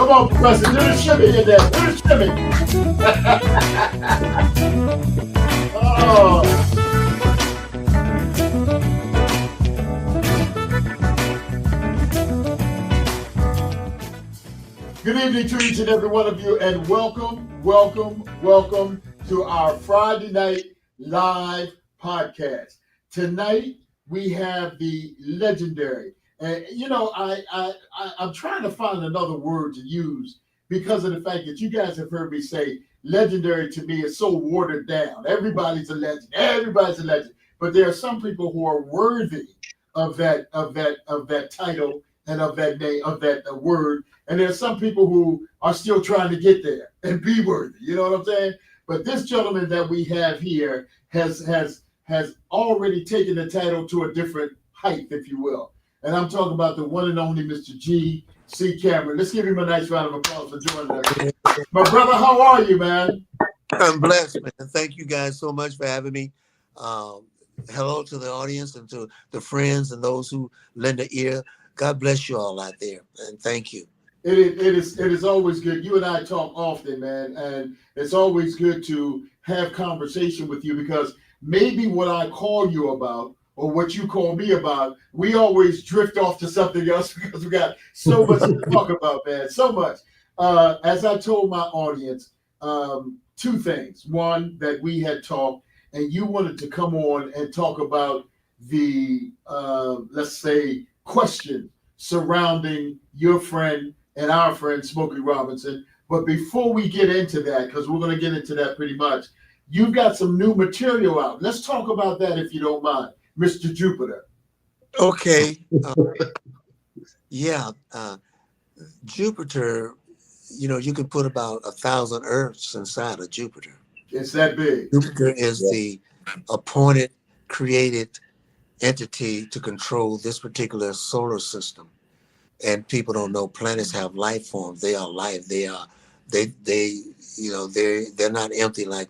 Come on, Professor, do the shimmy in there. Do the shimmy. Oh. Good evening to each and every one of you, and welcome to our Friday night live podcast. Tonight we have the legendary, and I'm trying to find another word to use because of the fact that you guys have heard me say legendary to me is so watered down. Everybody's a legend. Everybody's a legend, but there are some people who are worthy of that title and of that name, of that word. And there's some people who are still trying to get there and be worthy. You know what I'm saying? But this gentleman that we have here has already taken the title to a different height, if you will. And I'm talking about the one and only Mr. G.C. Cameron. Let's give him a nice round of applause for joining us. My brother, how are you, man? I'm blessed, man. Thank you guys so much for having me. Hello to the audience and to the friends and those who lend an ear. God bless you all out there, and thank you. It is always good. You and I talk often, man, and it's always good to have conversation with you because maybe what I call you about or what you call me about, we always drift off to something else because we got so much to talk about, man. So much. As I told my audience, two things. One, that we had talked, and you wanted to come on and talk about the, let's say, question surrounding your friend and our friend Smokey Robinson. But before we get into that, because we're going to get into that pretty much, you've got some new material out. Let's talk about that if you don't mind, Mr. Jupiter. Okay. Jupiter, you can put about 1,000 Earths inside of Jupiter. It's that big. Jupiter is the appointed, created entity to control this particular solar system. And people don't know planets have life forms. They are life. They're not empty like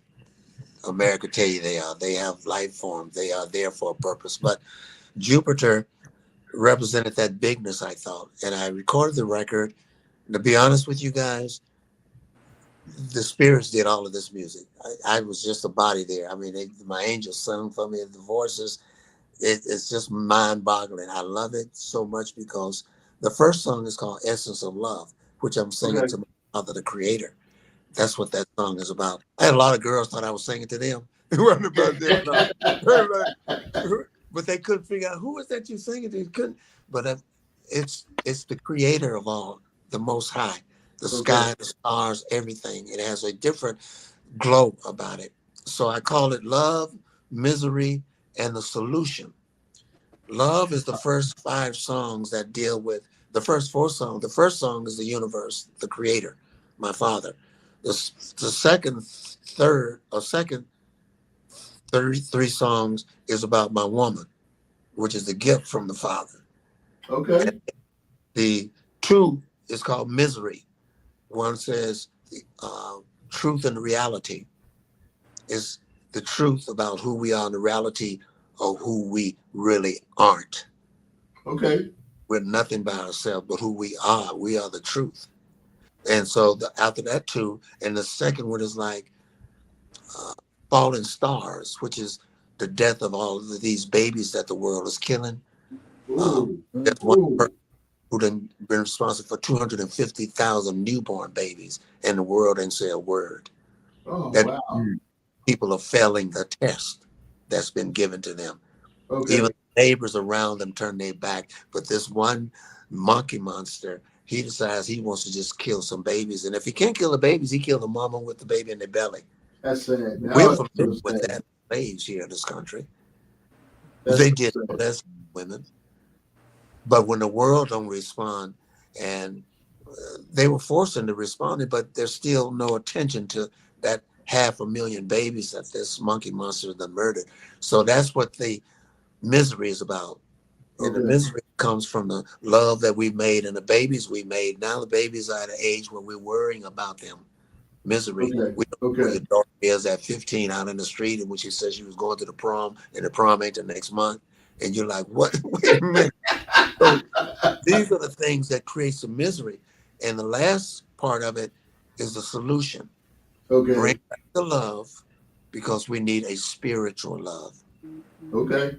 America tell you they are. They have life forms. They are there for a purpose. But Jupiter represented that bigness, I thought. And I recorded the record. To be honest with you guys, the spirits did all of this music. I was just a body there. I mean, my angels sung for me. The voices, it's just mind-boggling. I love it so much because the first song is called Essence of Love, which I'm singing to my Father, the Creator. That's what that song is about. I had a lot of girls thought I was singing to them. It wasn't about them. But they couldn't figure out, who is that you singing to? Couldn't. But it's the Creator of all, the Most High, the sky, the stars, everything. It has a different glow about it. So I call it Love, Misery, and the Solution. Love is the first 5 songs that deal with the first 4 songs. The first song is the universe, the Creator, my Father. The second 33 songs is about my woman, which is the gift from the Father. Okay. And the 2 is called Misery. One says truth and reality is the truth about who we are and the reality of who we really aren't. Okay. We're nothing by ourselves, but who we are the truth. And so after that 2, and the second one is like Fallen Stars, which is the death of all of these babies that the world is killing. That's one person who done been responsible for 250,000 newborn babies in the world and say a word. Oh, that wow. People are failing the test that's been given to them. Okay. Even neighbors around them turn their back. But this one monkey monster, he decides he wants to just kill some babies. And if he can't kill the babies, he killed the mama with the baby in their belly. That's sad. We're familiar with that slaves here in this country. They did less women. But when the world don't respond, and they were forcing to respond, but there's still no attention to that 500,000 babies that this monkey monster has murdered. So that's what the misery is about. And the misery comes from the love that we made and the babies we made. Now the babies are at an age where we're worrying about them. Misery. We don't know where your daughter is at 15 out in the street, and when she says she was going to the prom, and the prom ain't the next month, and you're like, what? Wait a minute. So these are the things that create some misery. And the last part of it is the solution. Bring Okay. back the love because we need a spiritual love. Okay.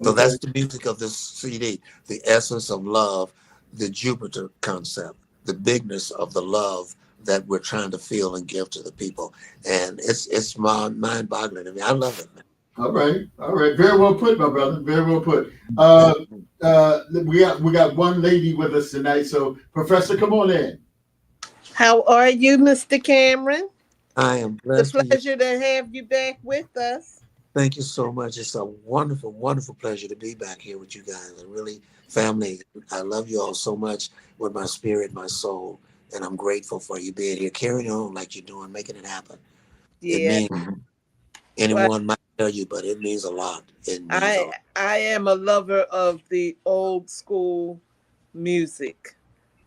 So Okay. that's the music of this CD, the essence of love, the Jupiter concept, the bigness of the love that we're trying to feel and give to the people. And it's mind boggling. I mean, I love it, man. All right. All right. Very well put, my brother. Very well put. Yeah. We got one lady with us tonight. So, Professor, come on in. How are you, Mr. Cameron? I am The blessed with you. pleasure to have you back with us. Thank you so much. It's a wonderful, wonderful pleasure to be back here with you guys. And really, family, I love you all so much with my spirit, my soul. And I'm grateful for you being here, carrying on like you're doing, making it happen. It Yeah. means Well, anyone might tell you, but it means a lot. It means a I lot. I am a lover of the old school music.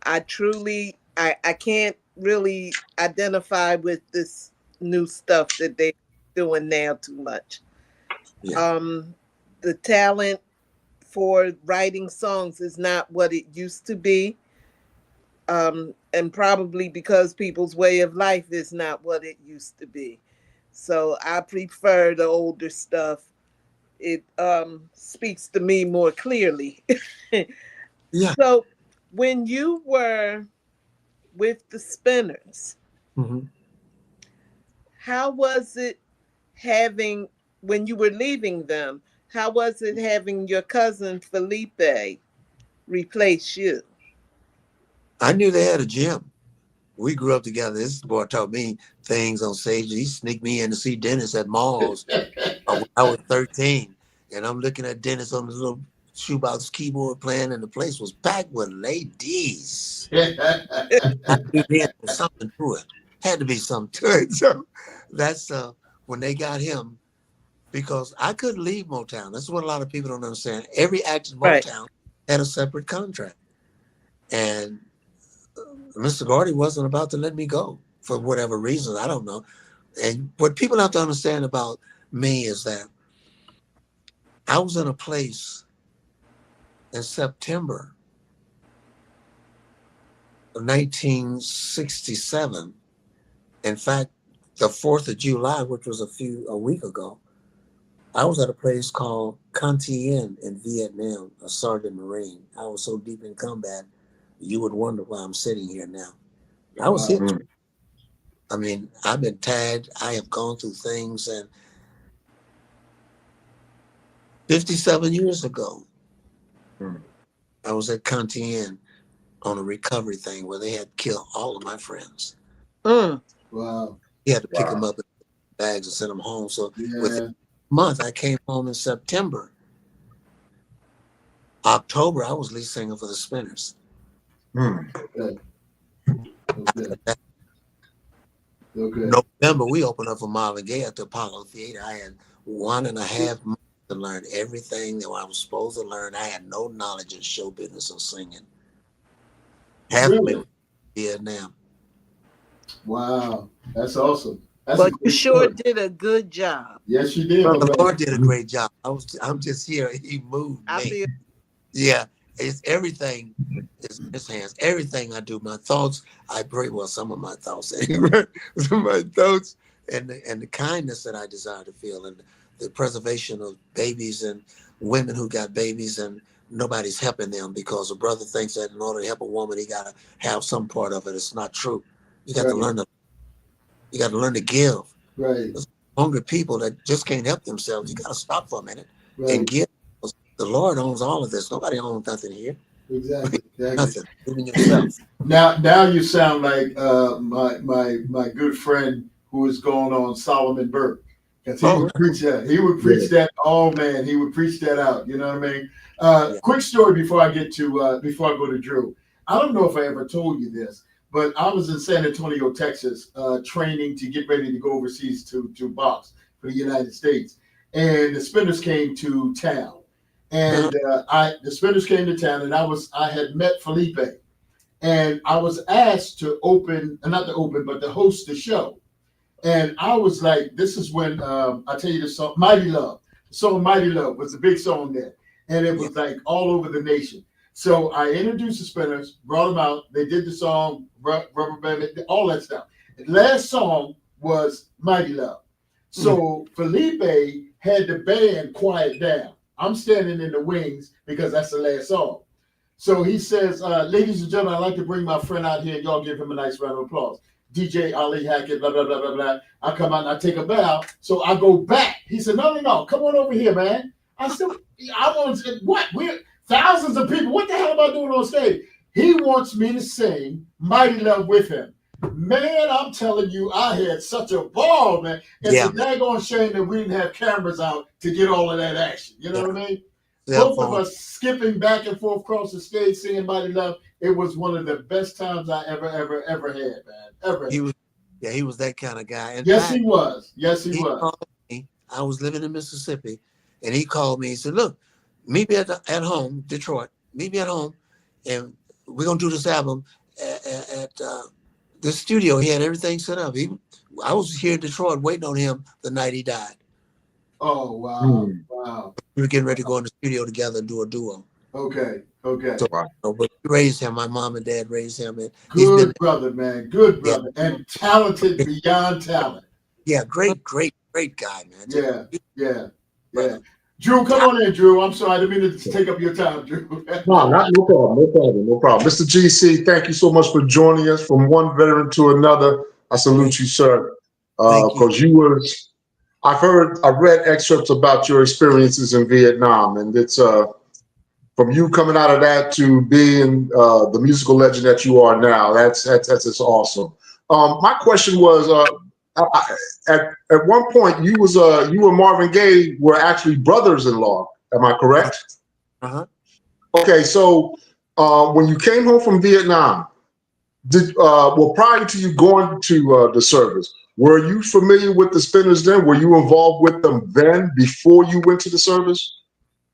I can't really identify with this new stuff that they're doing now too much. Yeah. Um the talent for writing songs is not what it used to be. And probably because people's way of life is not what it used to be. So I prefer the older stuff. It speaks to me more clearly. Yeah. So when you were with the Spinners, Hmm. how was it having, when you were leaving them, how was it having your cousin Felipe replace you? I knew they had a gym. We grew up together. This boy taught me things on stage. He sneaked me in to see Dennis at malls when I was 13. And I'm looking at Dennis on his little shoebox keyboard playing, and the place was packed with ladies. I knew then there was something to it. Had to be something to it. So that's when they got him, because I couldn't leave Motown. That's what a lot of people don't understand. Every act in Right. Motown had a separate contract. And Mr. Gordy wasn't about to let me go for whatever reason. I don't know. And what people have to understand about me is that I was in a place in September of 1967. In fact, the 4th of July, which was a week ago, I was at a place called Cantien in Vietnam, a sergeant Marine. I was so deep in combat, you would wonder why I'm sitting here now. I was Wow. hit. I mean, I've been tagged. I have gone through things. And 57 years ago, I was at Cantien on a recovery thing where they had killed all of my friends. Mm. Wow. He had to pick them up in bags and send them home. So within Yeah. a month, I came home in September. October, I was lead singer for the Spinners. Okay. Okay. Okay. November, we opened up for Marvin Gaye at the Apollo Theater. I had 1.5 months to learn everything that I was supposed to learn. I had no knowledge of show business or singing. Half of me was Really? in Vietnam. Wow. That's awesome. That's a But you great sure story. did a good job. Yes, you did, But my the brother. Lord did a great job. I'm just here. He moved I me. feel Yeah, it's everything is in his hands. Everything I do, my thoughts, I pray. Well, some of my thoughts, anyway. Some of my thoughts, and the kindness that I desire to feel, and the preservation of babies and women who got babies, and nobody's helping them because a brother thinks that in order to help a woman, he got to have some part of it. It's not true. You got to Right. learn to. You got to learn to give. Right. There's hungry people that just can't help themselves. You got to stop for a minute and Right. give. The Lord owns all of this. Nobody owns nothing here. Exactly. Exactly. Nothing, even yourself. Now you sound like my good friend who is going on Solomon Burke, because he Oh, would preach that. He would preach that. Oh man, he would preach that out. You know what I mean? yeah. Quick story before I get to before I go to Drew. I don't know if I ever told you this, but I was in San Antonio, Texas, training to get ready to go overseas to box for the United States, and the Spinners came to town, Uh-huh. and the Spinners came to town, and I had met Felipe, and I was asked to open, not to open, but to host the show. And I was like, this is when I tell you the song, Mighty Love. The song Mighty Love was the big song there. And it Yeah. was like all over the nation. So I introduced the Spinners, brought them out. They did the song, Rubber Band, all that stuff. The last song was Mighty Love. So Felipe had the band quiet down. I'm standing in the wings because that's the last song. So he says, ladies and gentlemen, I'd like to bring my friend out here. Y'all give him a nice round of applause. DJ Ali Hackett, blah, blah, blah, blah, blah. I come out and I take a bow. So I go back. He said, no. Come on over here, man. I said, I want to, what? We're thousands of people. What the hell am I doing on stage? He wants me to sing Mighty Love with him. Man, I'm telling you, I had such a ball, man. It's a daggone shame that we didn't have cameras out to get all of that action. You know what I mean? Both of us skipping back and forth across the stage singing Mighty Love. It was one of the best times I ever had, man. Ever. He was that kind of guy. In yes, fact, he was. Yes, he was. Called me. I was living in Mississippi, and he called me. He said, "Look, meet me at home, Detroit. Meet me at home, and we're gonna do this album at the studio." He had everything set up. I was here in Detroit waiting on him the night he died. Oh, wow. Wow. We were getting ready to go in the studio together and do a duo. Okay. So, but we raised him. My mom and dad raised him. And good brother, man. Good brother. Yeah. And talented beyond talent. Yeah, great guy, man. Yeah. Drew, come on in, Drew. I'm sorry, I didn't mean to take up your time, Drew. No problem. Mr. GC, thank you so much for joining us from one veteran to another. I salute you, sir. Because I've read excerpts about your experiences in Vietnam, and it's from you coming out of that to being the musical legend that you are now. That's awesome. My question was, at one point you and Marvin Gaye were actually brothers-in-law. Am I correct? Uh-huh. Okay, so when you came home from Vietnam, prior to you going to the service, were you familiar with the Spinners then? Were you involved with them then before you went to the service?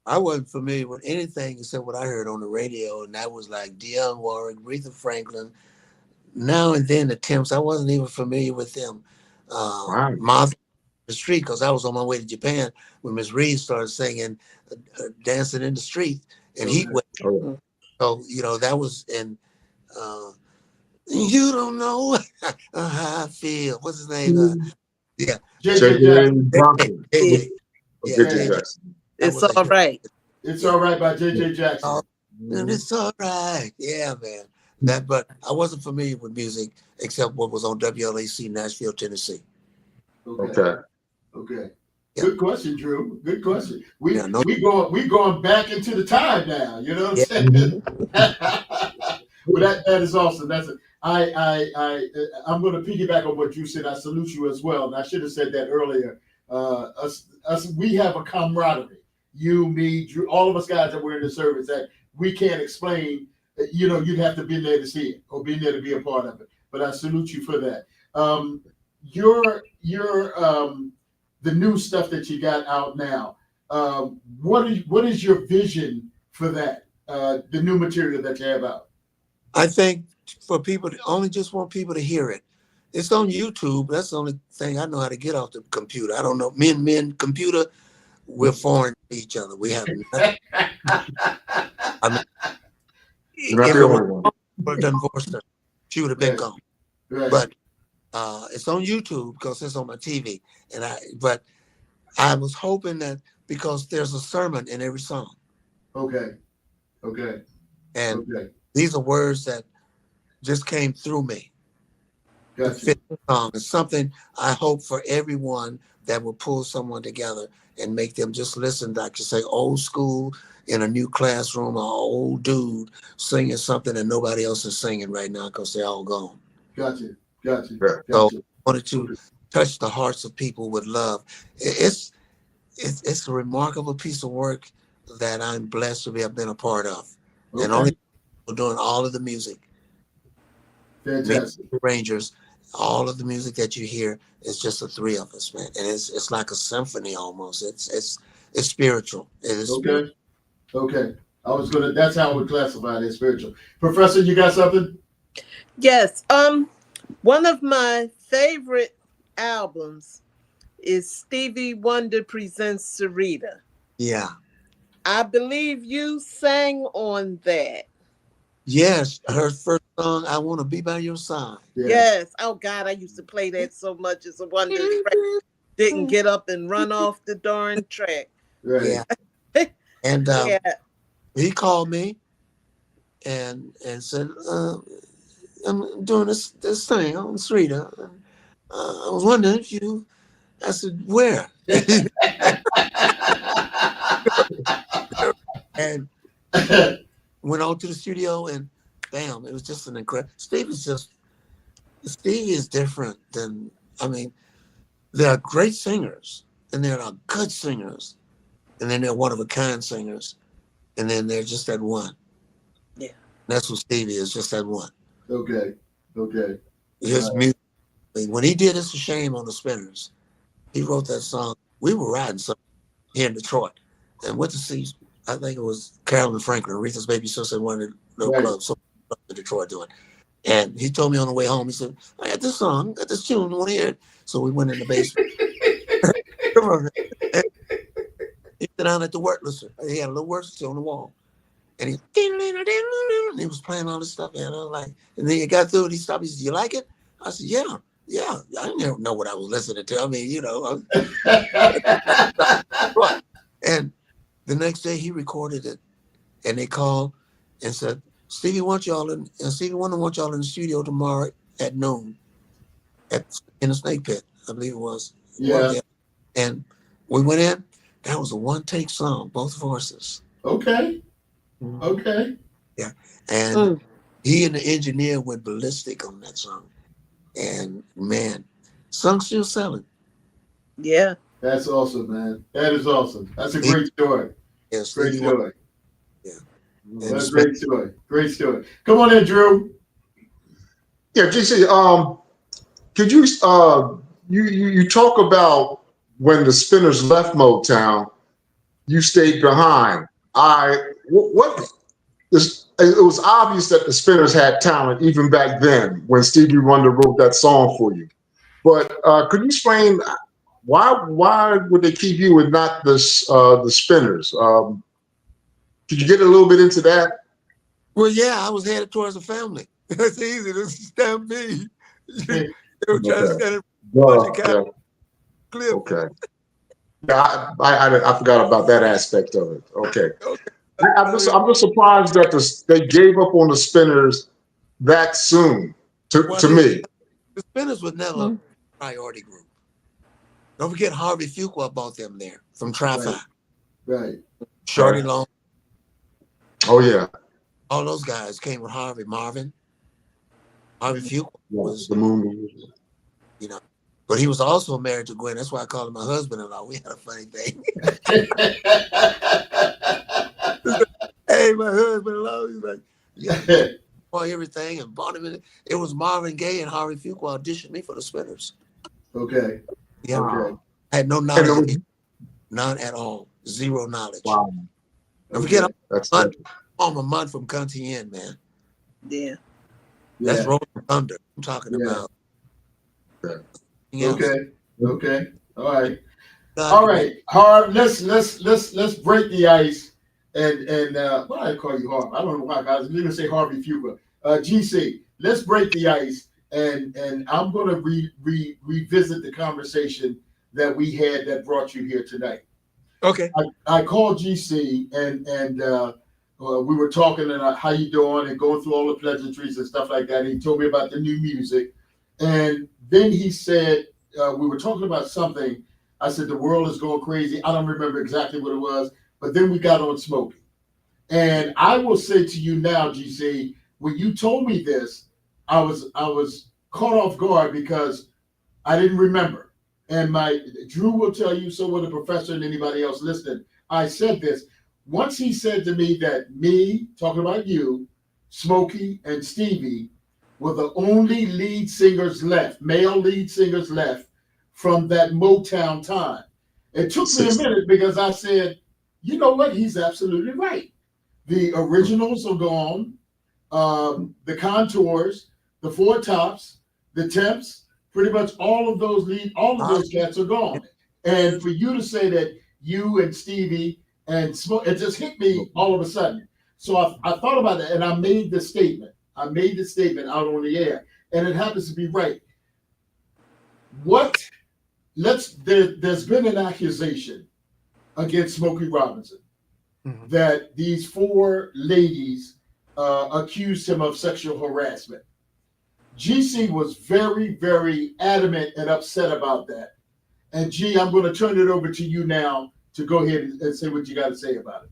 I wasn't familiar with anything except what I heard on the radio, and that was like Dionne Warwick, Aretha Franklin. Now and then attempts. I wasn't even familiar with them. Martha the street, because I was on my way to Japan when Miss Reed started singing Dancing in the Street and Heat Wave. So, that was in You Don't Know How I Feel. What's his name? JJ Jackson. JJ Jackson. It's all right. It's all right by JJ Jackson. And it's all right. Yeah, man. But I wasn't familiar with music except what was on WLAC, Nashville, Tennessee. Okay. Yeah. Good question, Drew. Good question. We going back into the time now. You know what I'm saying? Well, that is awesome. That's it. I'm going to piggyback on what you said. I salute you as well. And I should have said that earlier. We have a camaraderie. You, me, Drew, all of us guys that were in the service that we can't explain. You'd have to be there to see it or be there to be a part of it. But I salute you for that. Your the new stuff that you got out now. What is your vision for that? The new material that you have out. I think for people to only just want people to hear it. It's on YouTube. That's the only thing I know how to get off the computer. I don't know. Men, computer, we're foreign to each other. We have nothing. You're not the only one. But divorced her. She would have been gone. Right. But it's on YouTube because it's on my TV. But I was hoping that because there's a sermon in every song. Okay. And these are words that just came through me. Gotcha. To fit the song. It's something I hope for everyone that will pull someone together and make them just listen, like you say, old school in a new classroom, an old dude singing something that nobody else is singing right now because they're all gone. Gotcha. So I wanted to touch the hearts of people with love. It's a remarkable piece of work that I'm blessed to have been a part of. Okay. And only people doing all of the music. Fantastic. Rangers, all of the music that you hear is just the three of us, man. And it's like a symphony almost. It's spiritual. It is spiritual. Okay. That's how I would classify it as spiritual. Professor, you got something? Yes. One of my favorite albums is Stevie Wonder Presents Sarita. Yeah. I believe you sang on that. Yes, her first song, "I Want to Be by Your Side." Yeah. Yes. Oh God, I used to play that so much. It's a wonder Frank didn't get up and run off the darn track. Right. Yeah, and Yeah. he called me and said, "I'm doing this thing on the street. I was wondering if you." I said, "Where?" And went on to the studio, and bam, it was just an incredible. Stevie is different than, I mean, there are great singers, and there are good singers, and then there are one of a kind singers, and then there's just that one. Yeah. That's what Stevie is, just that one. Okay. Okay. His music. I mean, when he did "It's a Shame" on the Spinners, he wrote that song. We were riding some here in Detroit, and went to see. I think it was Carolyn Franklin, Aretha's baby sister, in one of the little Right. clubs in Detroit doing. And he told me on the way home, he said, "I got this song, got this tune, you want to hear it?" So we went in the basement. And he sat down at the work listener. He had a little work listener on the wall. And he was playing all this stuff. And I was like, and then he got through and he stopped. He said, "You like it?" I said, "Yeah, yeah." I didn't know what I was listening to. I mean, and the next day he recorded it, and they called and said, "Stevie wants y'all Stevie Wonder wants y'all in the studio tomorrow at noon in the Snake Pit," I believe it was. Yeah. And we went in. That was a one-take song, both voices. Okay. Okay. Yeah. And he and the engineer went ballistic on that song. And man, song's still selling. Yeah. That's awesome, man. That is awesome. That's a great story. Yes, Great story. Yeah. That's a great story. Great story. Come on in, Drew. Yeah, JC, could you you talk about when the Spinners left Motown, you stayed behind. It was obvious that the Spinners had talent even back then when Stevie Wonder wrote that song for you. But could you explain why would they keep you and not the Spinners? Could you get a little bit into that? Well, yeah, I was headed towards the family. It's easy to stand me. They were trying to stand in Yeah. cliff. Okay. Yeah, I forgot about that aspect of it. Okay. I'm just surprised that they gave up on the Spinners that soon. To me, the Spinners was never a priority group. Don't forget Harvey Fuqua bought them there from Tri-Fi. Right. Shorty Long. Oh yeah. All those guys came with Harvey. Marvin. Harvey Fuqua was the moon. But he was also married to Gwen. That's why I called him my husband-in-law. We had a funny thing. Hey, my husband-in-law. He's like, yeah, for everything and bought him in. It was Marvin Gaye and Harvey Fuqua auditioned me for the Spinners. Okay. Yeah. Okay. I had no knowledge. None at all. Zero knowledge. Wow. Don't forget, I'm a month from Country Inn, man. Yeah. That's Rolling Thunder. I'm talking about. Okay. Okay. All right. All right. Harv, let's break the ice and what do I call you, Harv? I don't know why, guys. I'm gonna say Harvey Fuqua. GC, let's break the ice and I'm gonna revisit the conversation that we had that brought you here tonight. Okay. I called GC and we were talking and how you doing and going through all the pleasantries and stuff like that. And he told me about the new music, and then he said we were talking about something. I said the world is going crazy. I don't remember exactly what it was, but then we got on Smokey. And I will say to you now, GC, when you told me this, I was caught off guard because I didn't remember. And my Drew will tell you, so will the professor and anybody else listening. I said this. Once he said to me that me, talking about you, Smokey, and Stevie were the only lead singers left, male lead singers left from that Motown time. It took me a minute because I said, you know what? He's absolutely right. The originals are gone. The Contours, the Four Tops, the Temps, pretty much all of those cats are gone. And for you to say that you and Stevie And it just hit me all of a sudden. So I thought about it and I made the statement. I made the statement out on the air, and it happens to be right. There's been an accusation against Smokey Robinson that these four ladies accused him of sexual harassment. GC was very, very adamant and upset about that. And G, I'm going to turn it over to you now to go ahead and say what you got to say about it.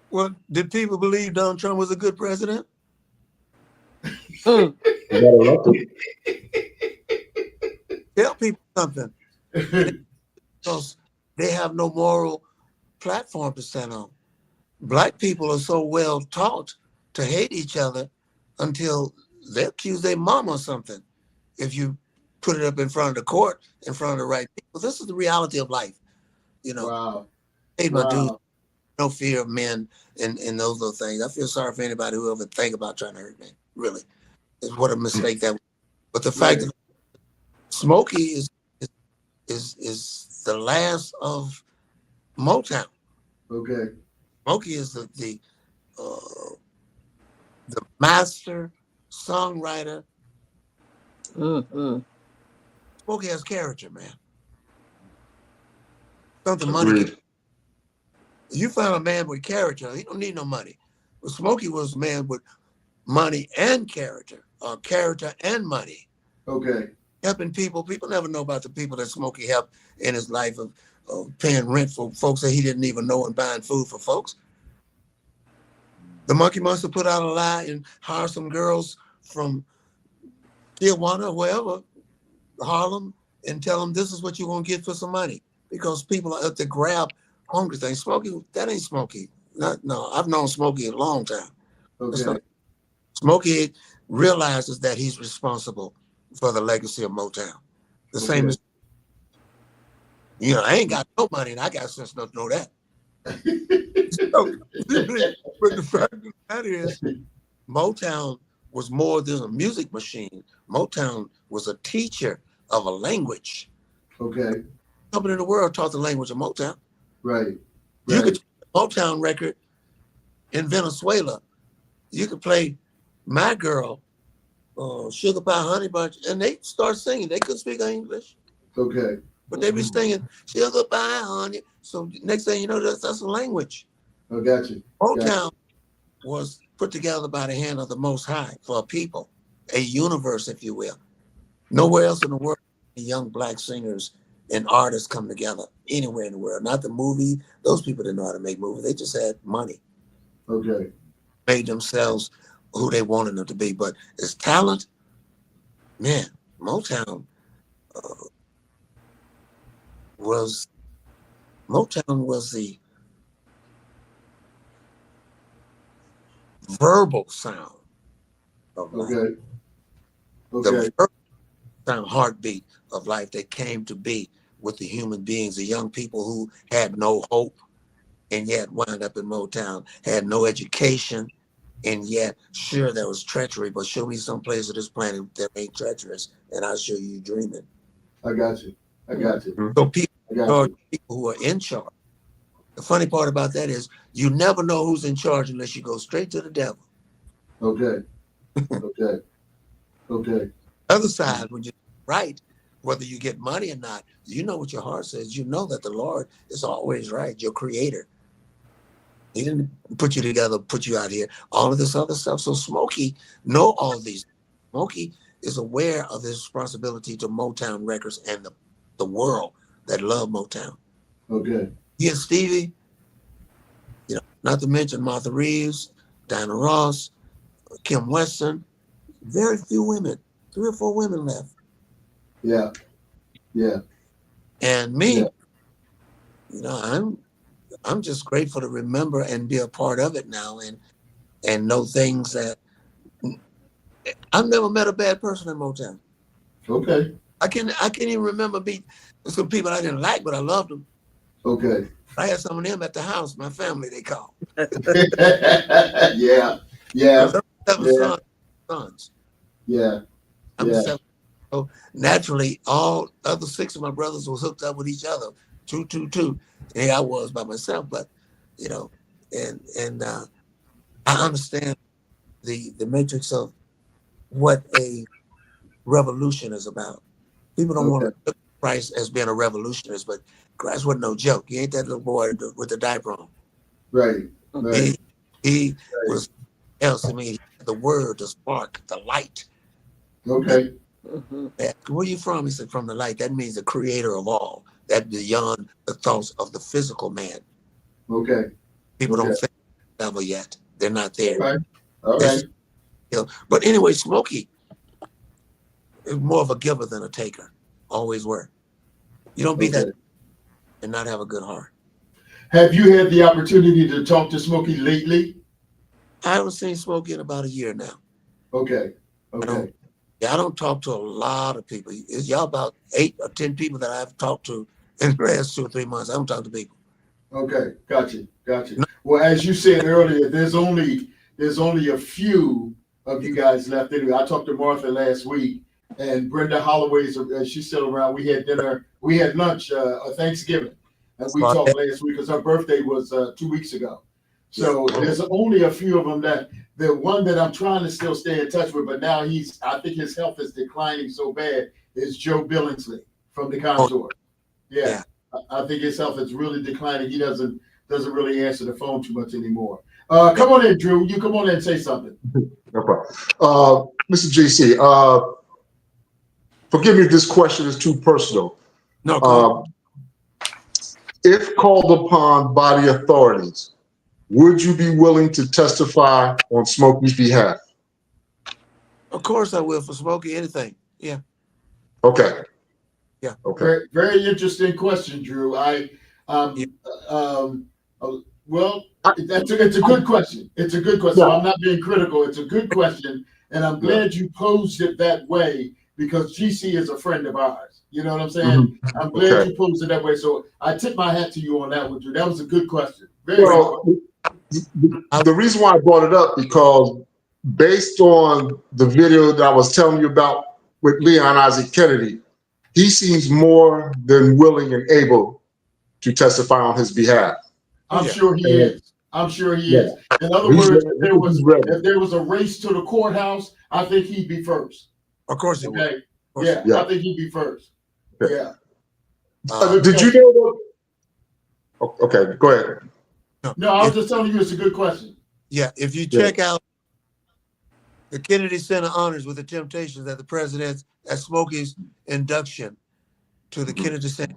Well, did people believe Donald Trump was a good president? You got elected. Tell people something. Because they have no moral platform to stand on. Black people are so well taught to hate each other until they accuse their mom or something. If you put it up in front of the court, in front of the right people, this is the reality of life. You know, Wow. hate my dude, no fear of men and those little things. I feel sorry for anybody who ever think about trying to hurt me. Really, it's what a mistake that was. But the fact that Smokey is the last of Motown. Okay. Smokey is the master songwriter. Smokey has character, man. Something money can. You find a man with character, he don't need no money. But Smokey was a man with money and character, or character and money. Okay. Helping people. People never know about the people that Smokey helped in his life of paying rent for folks that he didn't even know and buying food for folks. The monkey must have put out a lie and hired some girls from Tijuana, wherever, Harlem, and tell them this is what you're going to get for some money. Because people are up to grab hungry things. Smokey, that ain't Smokey. No, I've known Smokey a long time. Okay. Smokey realizes that he's responsible for the legacy of Motown. The same as, you know, I ain't got no money and I got sense enough to know that. But the fact of the matter is, Motown was more than a music machine. Motown was a teacher of a language. Okay. Company in the world taught the language of Motown. Right. You could Motown record in Venezuela. You could play My Girl, Sugar Pie Honey Bunch, and they start singing. They couldn't speak English. Okay. But they be singing Sugar Pie Honey. So next thing you know, that's a language. Oh, got you. Motown was put together by the hand of the Most High for a people, a universe, if you will. Nowhere else in the world young black singers and artists come together anywhere in the world. Not the movie. Those people didn't know how to make movies. They just had money. Okay. Made themselves who they wanted them to be. But as talent, man, Motown was the verbal sound of life. The verbal sound, heartbeat of life that came to be with the human beings, the young people who had no hope and yet wound up in Motown, had no education, and yet, sure, there was treachery, but show me some place of this planet that ain't treacherous, and I'll show you dreaming. I got you. So people who are in charge. The funny part about that is you never know who's in charge unless you go straight to the devil. Okay. Other side, when you're right, whether you get money or not, you know what your heart says. You know that the Lord is always right, your creator. He didn't put you together, put you out here, all of this other stuff. So Smokey know all these. Smokey is aware of his responsibility to Motown Records and the world that love Motown. Okay. He and Stevie, you know, not to mention Martha Reeves, Diana Ross, Kim Weston, very few women, 3 or 4 women left. Yeah. And me, you know, I'm just grateful to remember and be a part of it now and know things that I've never met a bad person in Motown. Okay. I can't even remember some people I didn't like, but I loved them. Okay. I had some of them at the house, my family, they call. Yeah. 7 sons. Yeah. I'm 7. So naturally, all other 6 of my brothers was hooked up with each other. 222. Here I was by myself, but you know, and I understand the matrix of what a revolution is about. People don't want Okay. to look at Christ as being a revolutionist, but Christ wasn't no joke. He ain't that little boy with the diaper on. Right. He Right. he Right. was else. I mean, he had the word, the spark, the light. Okay. Mhm. Where you from? He said, from the light. That means the creator of all. That beyond the thoughts of the physical man. Okay. People Okay. don't think that level yet. They're not All there. right. All They're right. still, but anyway, Smokey is more of a giver than a taker. Always were. You don't be that Okay. and not have a good heart. Have you had the opportunity to talk to Smokey lately? I haven't seen Smokey in about a year now. Okay. I don't. Okay. Yeah, I don't talk to a lot of people. It's y'all about 8 or 10 people that I've talked to in the last 2 or 3 months. I don't talk to people. Okay. Gotcha. Gotcha. No, Well, as you said earlier, there's only a few of yeah, you guys left anyway. I talked to Martha last week, and Brenda Holloway's. She's still around. We had dinner. We had lunch. Thanksgiving, and we about talked that. last week because her birthday was 2 weeks ago. Yeah. So there's only a few of them that the one that I'm trying to still stay in touch with, but now I think his health is declining so bad, is Joe Billingsley from the Oh, Contour. Yeah, yeah. I think his health is really declining. He doesn't really answer the phone too much anymore. Yeah. Come on in, Drew. You come on in and say something. No problem. Mr. GC, forgive me if this question is too personal. No, go ahead. Uh, if called upon by the authorities, would you be willing to testify on Smokey's behalf? Of course I will for Smokey. Anything. Yeah. Okay. Yeah. Okay. Very, very interesting question, Drew. Yeah. Well, I, it's a good question. It's a good question. yeah. So I'm not being critical. It's a good question, and I'm Yeah. glad you posed it that way because GC is a friend of ours. You know what I'm saying? Mm-hmm. I'm glad Okay. you posed it that way. So I tip my hat to you on that one, Drew. That was a good question. Very good Well, question. the reason why I brought it up because based on the video that I was telling you about with Leon Isaac Kennedy, he seems more than willing and able to testify on his behalf. Oh, I'm yeah. sure he And, is. I'm sure he yeah, is. In other he's words, ready. He's ready. if there was a race to the courthouse, I think he'd be first. Of course he would. Okay. Of course he Yeah, would. Yeah. I think he'd be first. Okay. Yeah. Did you know that? Okay, go ahead. No, I was If, just telling you it's a good question. yeah. If you Yeah. check out the Kennedy Center honors with the Temptations at the president's at Smokey's induction to the Mhm. Kennedy Center.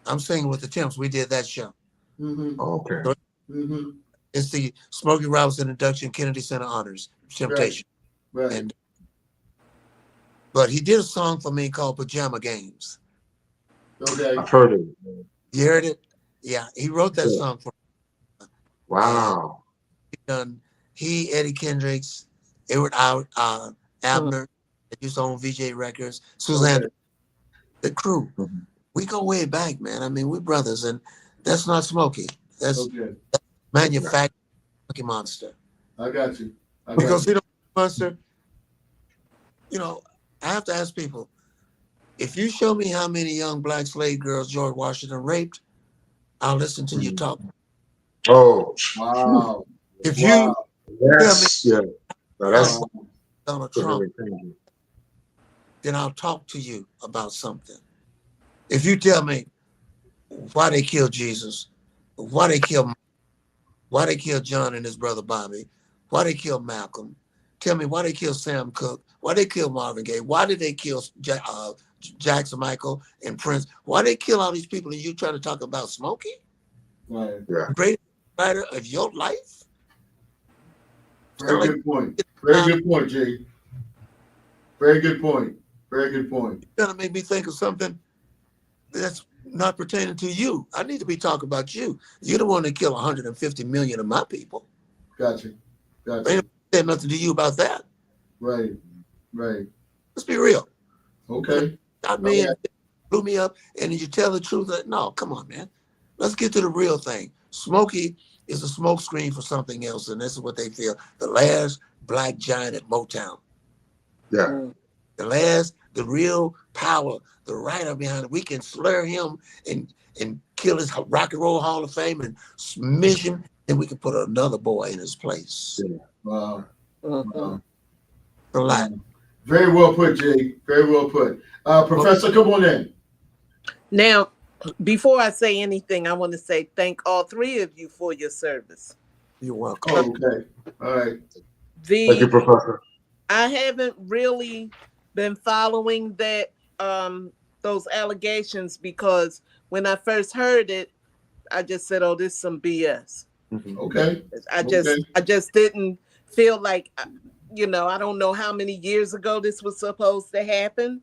I'm singing with the Temps. We did that show. Mm-hmm. Okay. So Mm-hmm. it's the Smokey Robinson induction Kennedy Center honors Temptation. Right. And but he did a song for me called Pajama Games. Okay. I've heard it. You heard it? Yeah, he wrote that Yeah. song for me. And Wow. he, Eddie Kendricks, Edward Abner, that used to own VJ Records, Suzanne, Okay. the crew. Mhm. We go way back, man. I mean, we're brothers, and that's not Smokey. That's Okay. manufactured Smokey Monster. I got you. Because Monster, I have to ask people, if you show me how many young black slave girls George Washington raped, I'll listen to you Mhm. talk. Oh. Wow. If Wow. you tell me Yes. Yeah. No, that's Wow. Donald Trump, really then I'll talk to you about something. If you tell me why they killed Jesus, why they killed John and his brother Bobby, why they killed Malcolm, tell me why they killed Sam Cooke, why they killed Marvin Gaye, why did they kill Jackson Michael and Prince, why they kill all these people and you trying to talk about Smokey? Right. Yeah. Greatest writer of your life? Very Like, good point. Very good point, Jay. Very good point. Very good point. You're gonna make me think of something that's not pertaining to you. I need to be talking about you. You're the one that killed 150 million of my people. Gotcha. I Gotcha. ain't said nothing to you about that. Right. Right. Let's be real. Okay. Got me and blew me up, and you tell the truth. No, come on, man. Let's get to the real thing. Smokey is a smokescreen for something else, and this is what they feel. The last black giant at Motown. Yeah. The real power, the writer behind it. We can slur him and and kill his Rock and Roll Hall of Fame and smish him, then we can put another boy in his place. Yeah. Wow. Wow. A lot. Very well put, Jay. Very well put. Professor, come on in. Now, before I say anything, I want to say thank all three of you for your service. You're welcome. Oh, okay. All right. Thank you, Professor. I haven't really been following that those allegations because when I first heard it, I just said, "Oh, this is some BS." Okay. I just didn't feel like, I don't know how many years ago this was supposed to happen,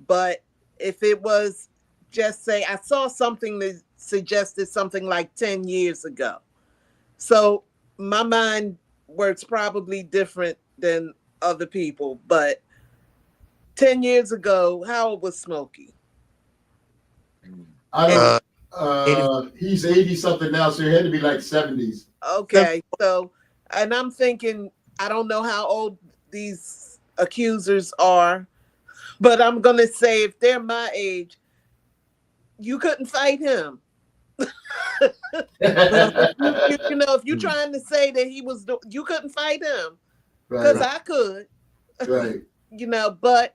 but if it was, just say I saw something that suggested something like 10 years ago. So my mind works probably different than other people, but 10 years ago, how old was Smokey? I don't. He's 80 something now, so he had to be like 70s. Okay, so, and I'm thinking, I don't know how old these accusers are, but I'm gonna say if they're my age, you couldn't fight him. If you're trying to say that you couldn't fight him, because I could. Right. But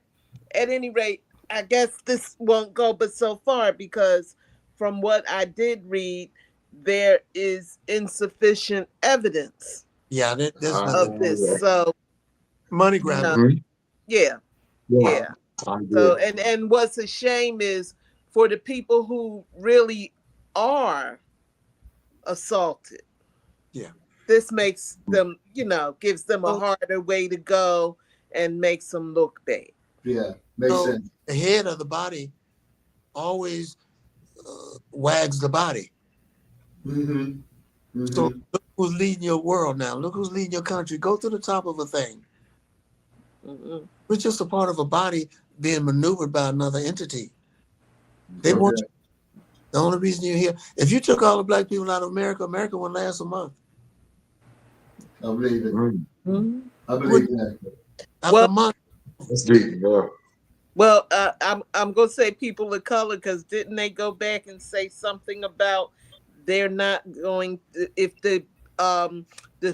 at any rate, I guess this won't go but so far because from what I did read, there is insufficient evidence. Yeah, there's of this. So money grab. Yeah. So and what's a shame is for the people who really are assaulted. Yeah. This makes them, gives them a harder way to go and makes them look bad. Yeah, makes sense. The head of the body always wags the body. So look who's leading your world now. Look who's leading your country. Go to the top of a thing. We're just a part of a body being maneuvered by another entity. They want you. The only reason you're here, if you took all the black people out of America, America wouldn't last a month. I believe it. I believe that. After a month. That's deep. Yeah. Well, I'm gonna say people of color because didn't they go back and say something about they're not going if the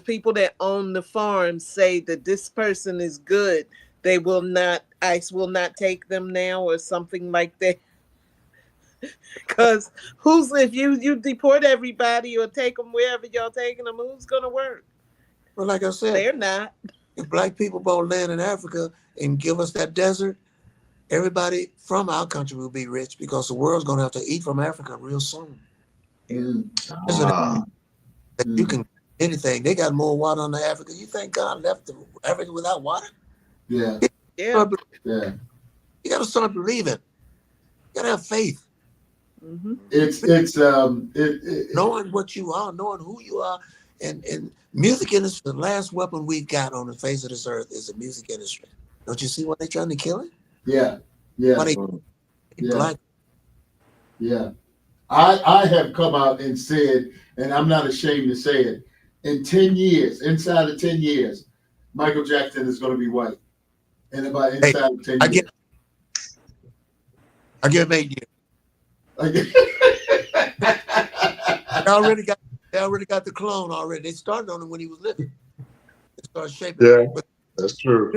people that own the farm say that this person is good, they will not. ICE will not take them now or something like that. Because if you deport everybody or take them wherever y'all taking them, who's gonna work? Well, like I said, they're not. If black people bought land in Africa and give us that desert, everybody from our country will be rich because the world's going to have to eat from Africa real soon. You can anything. They got more water on the Africa. You think God left Africa without water? Yeah. You got to start believing. You got to have faith. It's knowing what you are, knowing who you are, and music industry. The last weapon we've got on the face of this earth is the music industry. Don't you see why they're trying to kill it? Yeah. Black. Yeah. I have come out and said, and I'm not ashamed to say it, inside of 10 years, Michael Jackson is going to be white. And about inside of 10 years. I give him 8 years. They already got the clone already. They started on him when he was living. They started shaping. Yeah, that's true.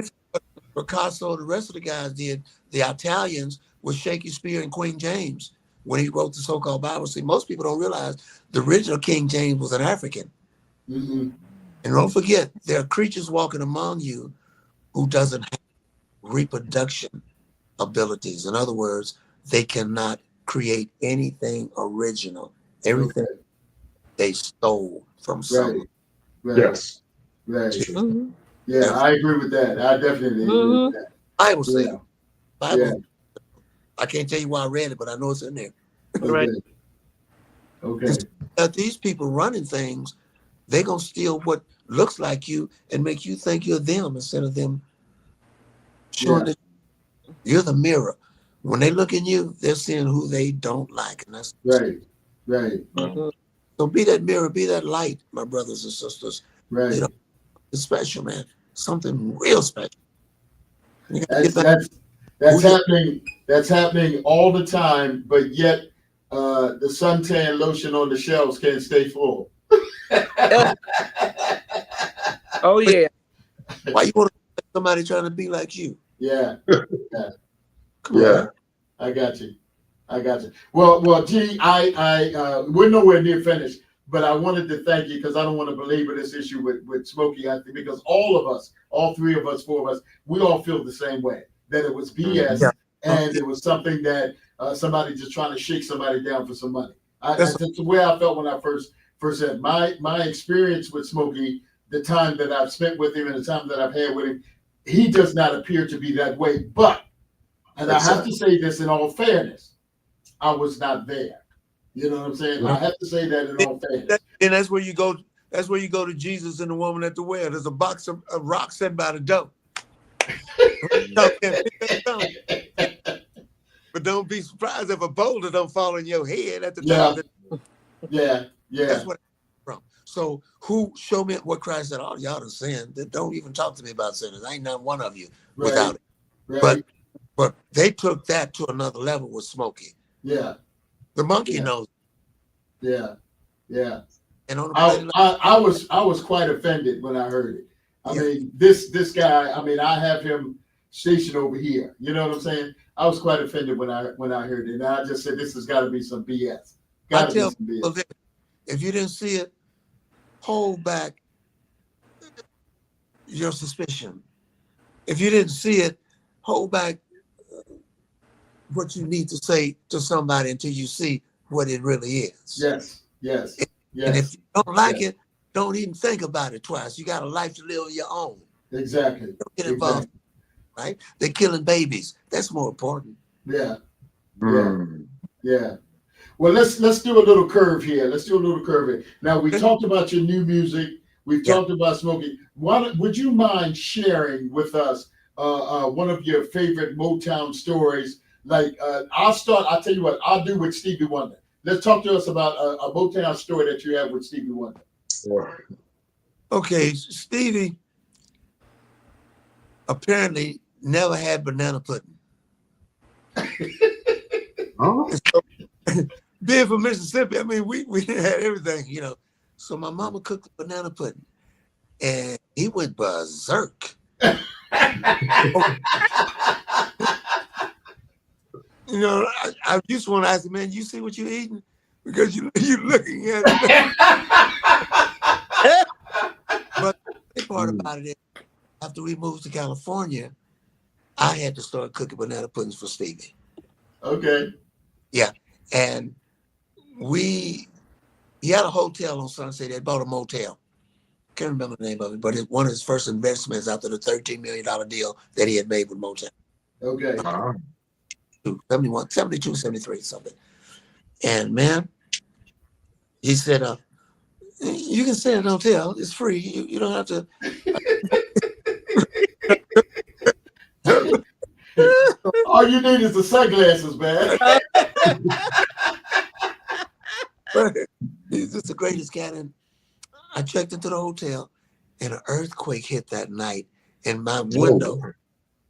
Picasso, the rest of the guys did. The Italians with Shakespeare and Queen James when he wrote the so-called Bible. See, most people don't realize the original King James was an African. And don't forget, there are creatures walking among you who doesn't have reproduction abilities. In other words, they cannot create anything original. Everything they stole from someone. Yes. Right. Yeah, I agree with that. I definitely agree with that. Bible says. Bible. I can't tell you why I read it, but I know it's in there. Okay. Now, these people running things, they're going to steal what looks like you and make you think you're them instead of them showing that you're the mirror. When they look in you, they're seeing who they don't like. And that's right. So be that mirror, be that light, my brothers and sisters. Right. You know, it's special, man. Something real special. That's happening. That's happening all the time, but yet the suntan lotion on the shelves can't stay full. Oh yeah. Why you want to somebody trying to be like you? Yeah. Yeah. Come Yeah. on. I got you. I got you. Well, G, we're nowhere near finished, but I wanted to thank you because I don't want to belabor this issue with Smokey. I think because all of us, all three of us, four of us, we all feel the same way that it was BS Yeah. and it was something that somebody just trying to shake somebody down for some money. That's That's the way I felt when I first said my experience with Smokey, the time that I've spent with him and the time that I've had with him, he does not appear to be that way. But, and I have to say this in all fairness, I was not there. You know what I'm saying? I have to say that in all fairness. And that's where you go. That's where you go to Jesus and the woman at the well. There's a box of rocks set by the door. But don't be surprised if a boulder don't fall in your head at the time. Yeah. That's what it's from. So who show me what Christ said? All y'all done sinned. Don't even talk to me about sinners. I ain't not one of you without it. Right. But they took that to another level with Smokey. Yeah. The monkey knows. Yeah. And on I was quite offended when I heard it. I mean, this guy. I mean, I have him stationed over here. You know what I'm saying? I was quite offended when I heard it. And I just said, this has got to be some BS. I tell people that if you didn't see it, hold back your suspicion. If you didn't see it, hold back what you need to say to somebody until you see what it really is. Yes. And if you don't like it, don't even think about it twice. You got a life to live of your own. Exactly. Don't get involved, right? They're killing babies. That's more important. Yeah. Well, let's do a little curve here. Now, we talked about your new music. We've talked about Smokey. Would you mind sharing with us one of your favorite Motown stories? Like, I'll tell you what, I'll do with Stevie Wonder. Let's talk to us about a Motown story that you have with Stevie Wonder. Okay, Stevie apparently never had banana pudding. So, being from Mississippi, I mean, we didn't have everything, you know. So my mama cooked the banana pudding, and he went berserk. You know, I just want to ask him, man, you see what you're eating? Because you're looking at it. But the part about it is, after we moved to California, I had to start cooking banana puddings for Stevie. Okay. Yeah. And he had a hotel on Sunset. They bought a motel. Can't remember the name of it, but it's one of his first investments after the $13 million deal that he had made with Motown. Okay. 71, 72, 73, something. And man, he said, you can stay in a hotel. It's free. You don't have to. All you need is the sunglasses, man. He's just the greatest cat. And I checked into the hotel, and an earthquake hit that night. And my window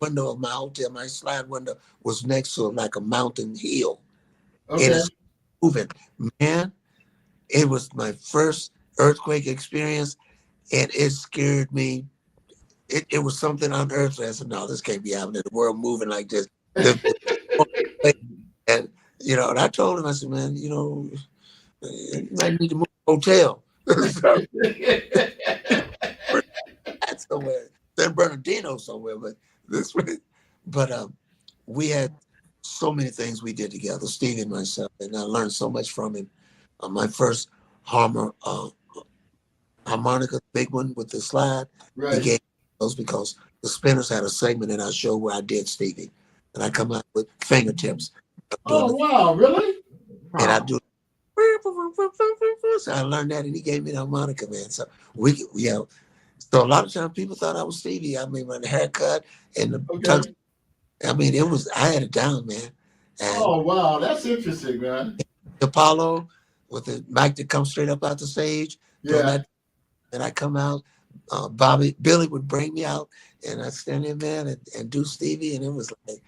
of my hotel, my slide window, was next to like a mountain hill. Okay. And it's moving. Man, it was my first earthquake experience, and it scared me. It was something unearthly. I said, no, this can't be happening. The world moving like this. And, you know, and I told him, I said, man, you know, you might need to move to a hotel. Somewhere, San Bernardino somewhere, but this way. But we had so many things we did together, Steve and myself, and I learned so much from him. My first harmonica, big one with the slide, he gave those because the Spinners had a segment in our show where I did Stevie, and I come out with fingertips. Oh wow, really? And I do. So I learned that, and he gave me the harmonica, man. So so a lot of times people thought I was Stevie. I mean, my haircut and the tux. I mean, I had it down, man. And oh wow, that's interesting, man. Apollo with the mic that comes straight up out the stage. Yeah. And I come out. Billy would bring me out, and I'd stand there, man, and do Stevie, and it was like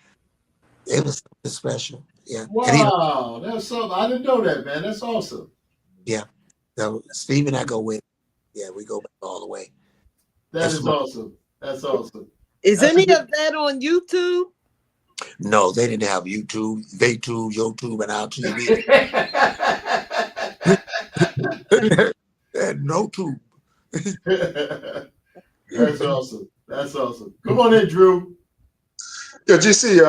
It was something special. Yeah. And he, Wow, that's something I didn't know that, man. That's awesome. yeah. So Steve and I go with, yeah, we go back all the way. That That's is awesome. That's awesome. Is That's a any good. of that on YouTube? no, they didn't have YouTube, they tube, your tube, and our TV. They had no tube. That's awesome. That's awesome. Come on in, Drew. Yeah, GC,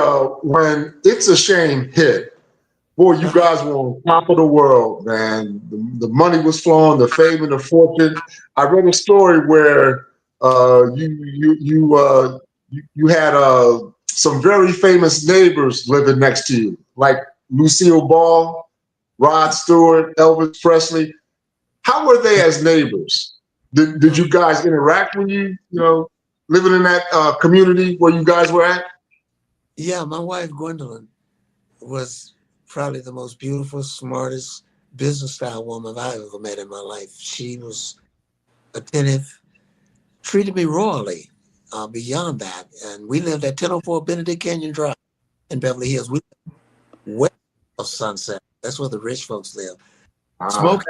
when It's a Shame hit, boy, you guys were on top of the world, man. The money was flowing, the fame and the fortune. I read a story where you had some very famous neighbors living next to you, like Lucille Ball, Rod Stewart, Elvis Presley. How were they as neighbors? Did you guys interact when you living in that community where you guys were at? Yeah, my wife Gwendolyn was probably the most beautiful, smartest business style woman I've ever met in my life. She was attentive, treated me royally. Beyond that, and we lived at 1004 Benedict Canyon Drive in Beverly Hills. We lived west of Sunset. That's where the rich folks live. Ah, Smoking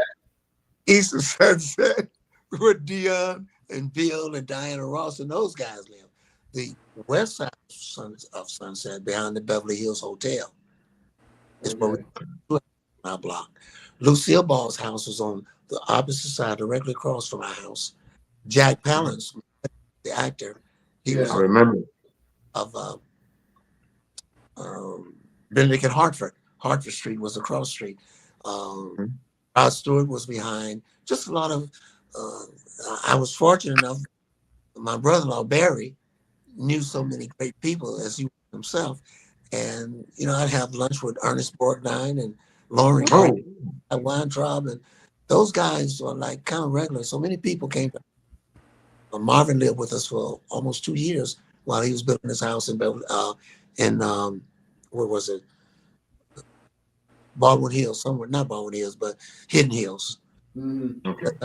east of Sunset, where Dion and Bill and Diana Ross and those guys live. The west side of Sunset, behind the Beverly Hills Hotel, is where we Okay. lived on our block. Lucille Ball's house was on the opposite side, directly across from our house. Jack Palance, the actor, he Yeah. was I remember. of Benedict and Hartford. Hartford Street was across street. Um, Rod Stewart was behind. Just a lot of. Uh, I was fortunate enough. My brother-in-law Barry knew so many great people as he was himself, and I'd have lunch with Ernest Borgnine and Lauren Grant, Oh, Weintraub, and those guys were like kind of regular. So many people came. Marvin lived with us for almost 2 years while he was building his house in Beverly, in where was it? Baldwin Hills, somewhere, not Baldwin Hills, but Hidden Hills, Mhm. okay.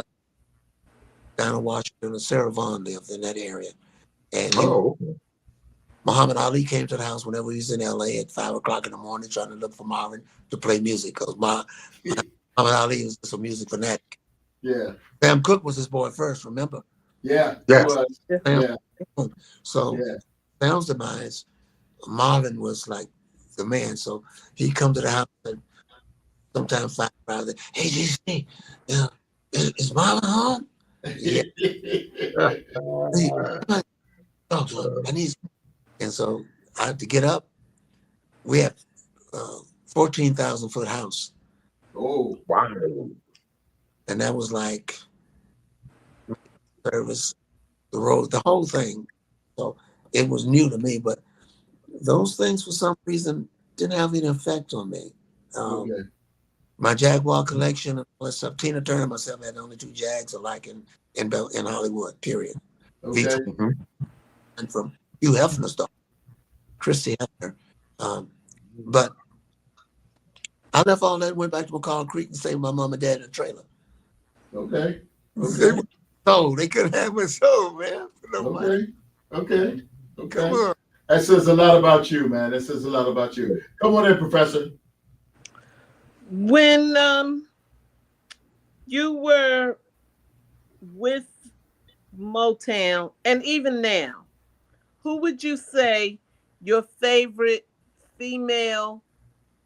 down in Washington. And Sarah Vaughn lived in that area. And Oh, okay. Muhammad Ali came to the house whenever he was in LA at 5 o'clock in the morning trying to look for Marvin to play music because Muhammad Ali was just a music fanatic. Yeah. Sam Cooke was his boy first, remember? Yeah. He Yes. was. Sam, Yeah. so Yeah. Sam's demise, Marvin was like the man. So he'd come to the house and sometimes find around there, hey, GC, yeah, is Marvin home? Yeah, hey, come on, talk to him. I need. And so I had to get up. We had 14,000-foot house, Oh. Wow. and that was like service, the road, the whole thing. So it was new to me, but those things for some reason didn't have any effect on me. Um, Okay. my Jaguar collection and all that stuff. Tina Turner and myself had the only two Jags alike in Hollywood. Period. Okay. V12 Mhm. and from Hugh Hefner's daughter, Christy Hefner. But I left all that and went back to McCall Creek and saved my mom and dad in a trailer. Okay. They Okay. were sold. They couldn't have me sold, man. For no money. Okay. Okay. Come Okay. on. That says a lot about you, man. That says a lot about you. Come on in, Professor. When you were with Motown, and even now, who would you say your favorite female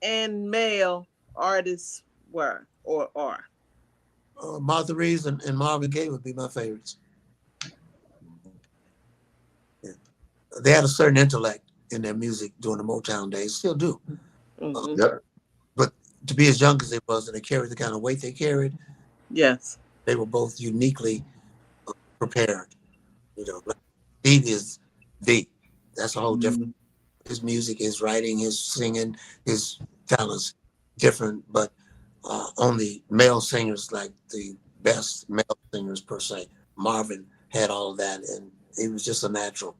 and male artists were or are? Martha Reeves and Marvin Gaye would be my favorites. Yeah. They had a certain intellect in their music during the Motown days, still do. Uh, Mm-hmm. Yep. but to be as young as they was and they carried the kind of weight they carried, Yes. they were both uniquely prepared. Like Steve is the. That's a whole different. Mhm. His music, his writing, his singing, his talents different, but only male singers like the best male singers per se. Marvin had all of that, and he was just a natural.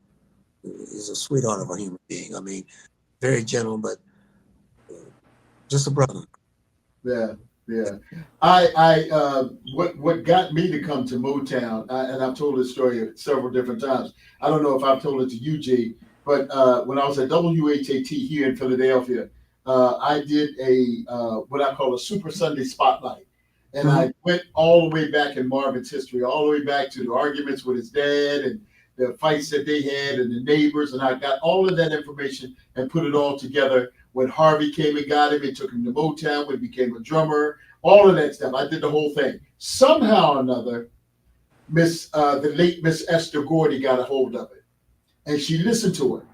He's a sweetheart of a human being. I mean, very gentle, but just a brother. Yeah. Yeah. What got me to come to Motown, and I've told this story several different times. I don't know if I've told it to you, G. But when I was at WHAT here in Philadelphia, I did a what I call a Super Sunday Spotlight. And I went all the way back in Marvin's history, all the way back to the arguments with his dad and the fights that they had and the neighbors. And I got all of that information and put it all together. When Harvey came and got him, it took him to Motown, when he became a drummer, all of that stuff. I did the whole thing. Somehow or another, the late Miss Esther Gordy got a hold of it. And she listened to it.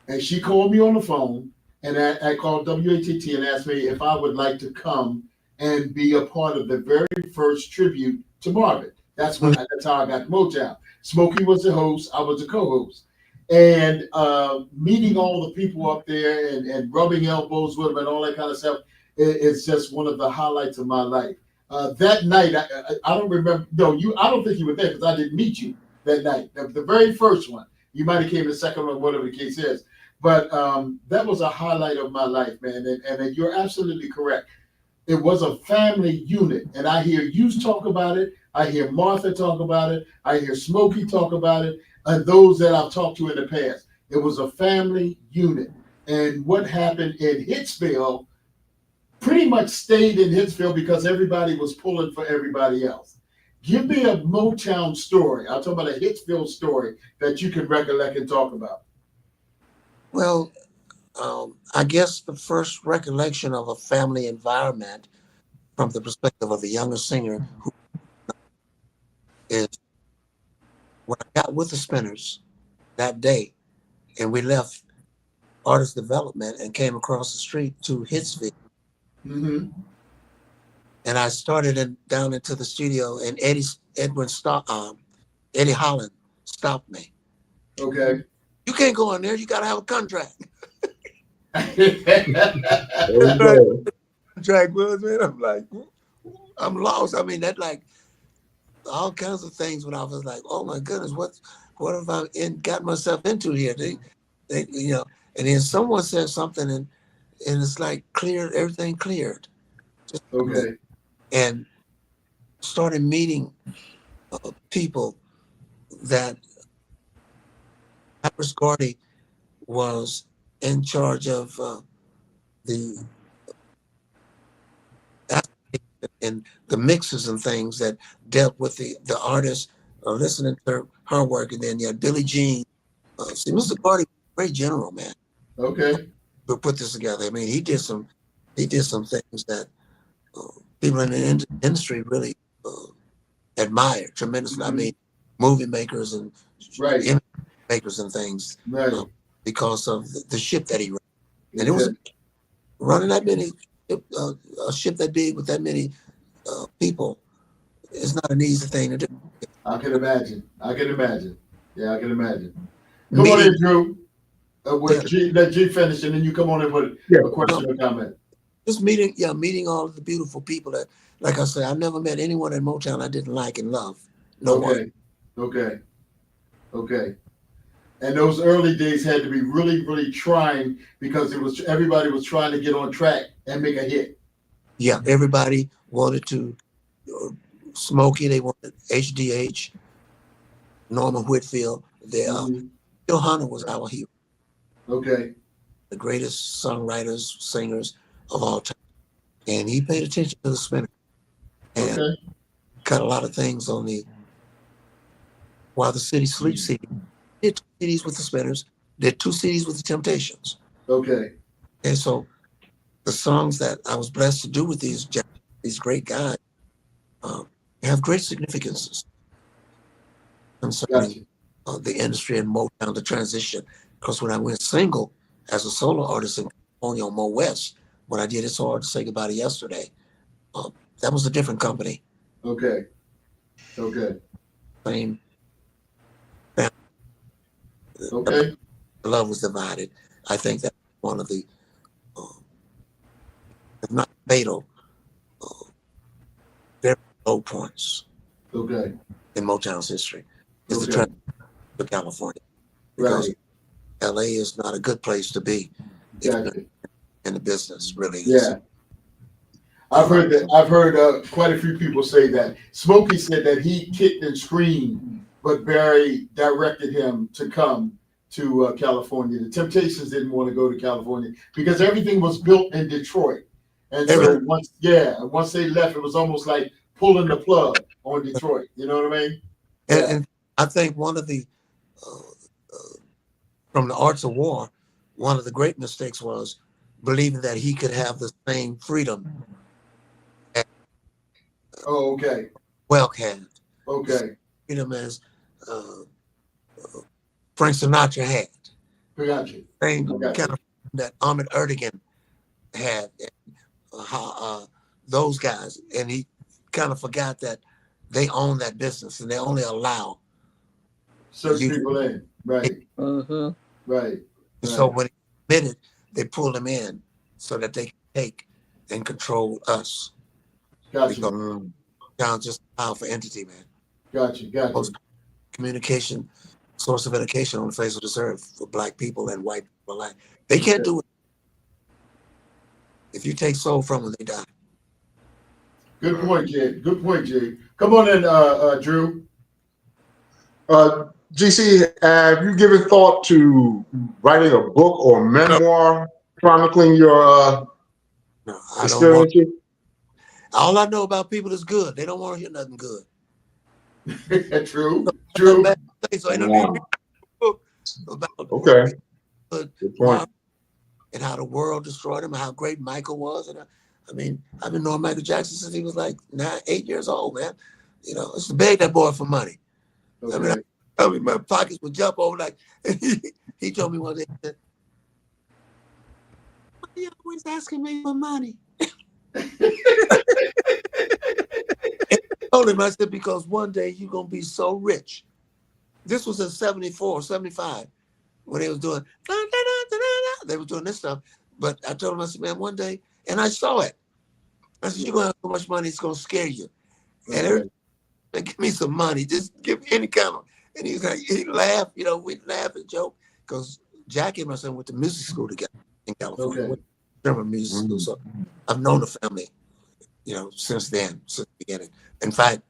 And she called me on the phone, and I called WATT and asked me if I would like to come and be a part of the very first tribute to Marvin. That's how I got Motown. Smokey was the host, I was the co-host. And meeting all the people up there and rubbing elbows with them and all that kind of stuff is just one of the highlights of my life. That night, I don't remember. No, I don't think you were there because I didn't meet you that night. The very first one. You might have came the second one, whatever the case is. But that was a highlight of my life, man. And you're absolutely correct. It was a family unit. And I hear you talk about it. I hear Martha talk about it. I hear Smokey talk about it. And those that I've talked to in the past. It was a family unit. And what happened in Hitsville pretty much stayed in Hitsville because everybody was pulling for everybody else. Give me a Motown story. I'll talk about a Hitsville story that you can recollect and talk about. Well, I guess the first recollection of a family environment from the perspective of a younger singer who is when I got with the Spinners that day and we left artist development and came across the street to Hitsville. Mm-hmm. And I started down into the studio and Eddie Holland stopped me. Okay. You can't go in there. You got to have a contract. Contract was, man. I'm like, I'm lost. I mean, that like all kinds of things when I was like, oh my goodness, what have I got myself into here? They, and then someone said something and it's like everything cleared. Just, okay. And started meeting people that Iris Gordy was in charge of the and the mixes and things that dealt with the artists listening to her work. And then you had Billie Jean. See, Mr. Gordy was a great general, man. Okay. To put this together. I mean, he did some things that people in the industry really admire tremendously. Mm-hmm. I mean, movie makers and image makers and things, because of the ship that he ran. And it was running that many, a ship that big with that many people is not an easy thing to do. I can imagine. Yeah, I can imagine. Come on in, Drew. Let G finish, and then you come on in with a question or comment. Just meeting all of the beautiful people that, like I said, I never met anyone in Motown I didn't like and love. No one. Okay. And those early days had to be really, really trying because everybody was trying to get on track and make a hit. Yeah, everybody wanted to. Smokey, they wanted HDH, Norman Whitfield. Bill Hunter was our hero. Okay. The greatest songwriters, singers of all time. And he paid attention to the Spinners. And got a lot of things on the While the City Sleeps CD. Did 2 CDs with the Spinners, did 2 CDs with the Temptations. Okay. And so the songs that I was blessed to do with these great guys have great significances concerning the industry and Motown, the transition. Because when I went single as a solo artist in California on Mo West, when I did It's Hard to Say Goodbye to Yesterday, that was a different company. Okay. Same. Okay. The love was divided. I think that's one of the, if not fatal, very low points. Okay. In Motown's history is the transition to California, because LA is not a good place to be in the business, really. Yeah. I've heard that. I've heard quite a few people say that. Smokey said that he kicked and screamed, but Barry directed him to come to California. The Temptations didn't want to go to California because everything was built in Detroit. And so once they left, it was almost like pulling the plug on Detroit. You know what I mean? And I think one of the from the Arts of War, one of the great mistakes was believing that he could have the same freedom as Welk had. Okay. Freedom as Frank Sinatra had. Gotcha. Same kind of that Ahmet Ertegun had. Those guys. And he kind of forgot that they own that business and they only allow certain people in. Right. Mm-hmm. Right. So when he admitted, they pulled him in so that they can take and control us. Gotcha. Because John's just a powerful entity, man. Gotcha. Most communication, source of education on the face of this earth for Black people and white people alike. They can't do it. If you take soul from them, they die. Good point, Jay. Good point, Jay. Come on in, Drew. GC, have you given thought to writing a book or memoir chronicling your experiences? All I know about people is good. They don't want to hear nothing good. True. So I know book about good point. And how the world destroyed him, and how great Michael was. And I mean, I've been knowing Michael Jackson since he was like 8 years old, man. You know, it's to beg that boy for money. Okay. I mean, my pockets would jump over like. He told me one day, he said, "Why are you always asking me for money?" I told him, I said, because one day you're going to be so rich. This was in 74, 75, when they was doing, they were doing this stuff. But I told him, I said, man, one day, and I saw it. I said, you're going to have so much money, it's going to scare you. And everybody said, give me some money, just give me any kind of, and he's like, he laughed, you know, we'd laugh and joke, because Jackie and my son went to music school together in California, German music school. So I've known the family, you know, since then, since the beginning. In fact,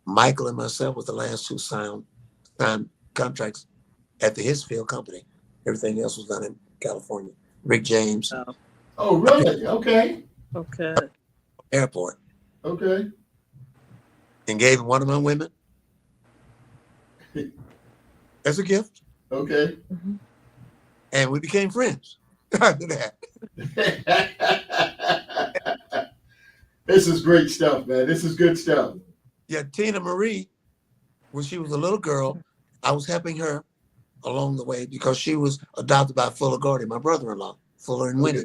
Michael and myself were the last two signed contracts at the Hisfield company. Everything else was done in California. Rick James. Oh, really? Okay. Airport. Okay. And gave one of my women as a gift. Okay. And we became friends after that. This is great stuff, man. This is good stuff. Yeah, Tina Marie, when she was a little girl, I was helping her along the way because she was adopted by Fuller Gordy, my brother-in-law, Fuller and Winnie.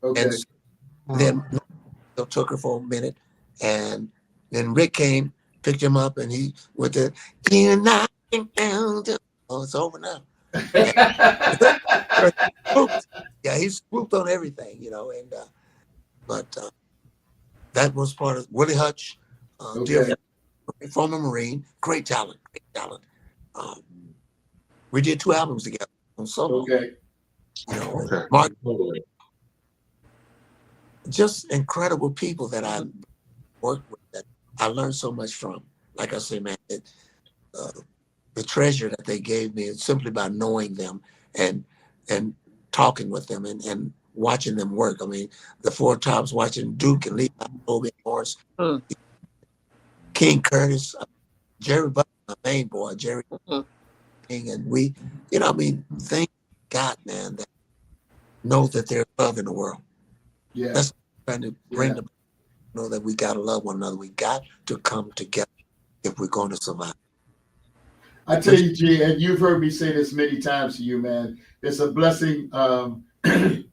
Okay. And then they took her for a minute, and then Rick came, picked him up, and he went to, oh, it's over now. Yeah, he swooped on everything, you know, and but that was part of Willie Hutch, dear former Marine, great talent. We did 2 albums together on solo. Okay. You know, Mark, just incredible people that I worked with that I learned so much from. Like I say, man, the treasure that they gave me is simply by knowing them and talking with them and watching them work. I mean, the Four Tops, watching Duke and Lee, Obi Morris, King Curtis, Jerry Butler, my main boy, Jerry King, and we, you know, I mean, thank God, man, that know that there's love in the world. Yeah. That's trying to bring them, know that we got to love one another. We got to come together if we're going to survive. I tell you, G, and you've heard me say this many times to you, man. It's a blessing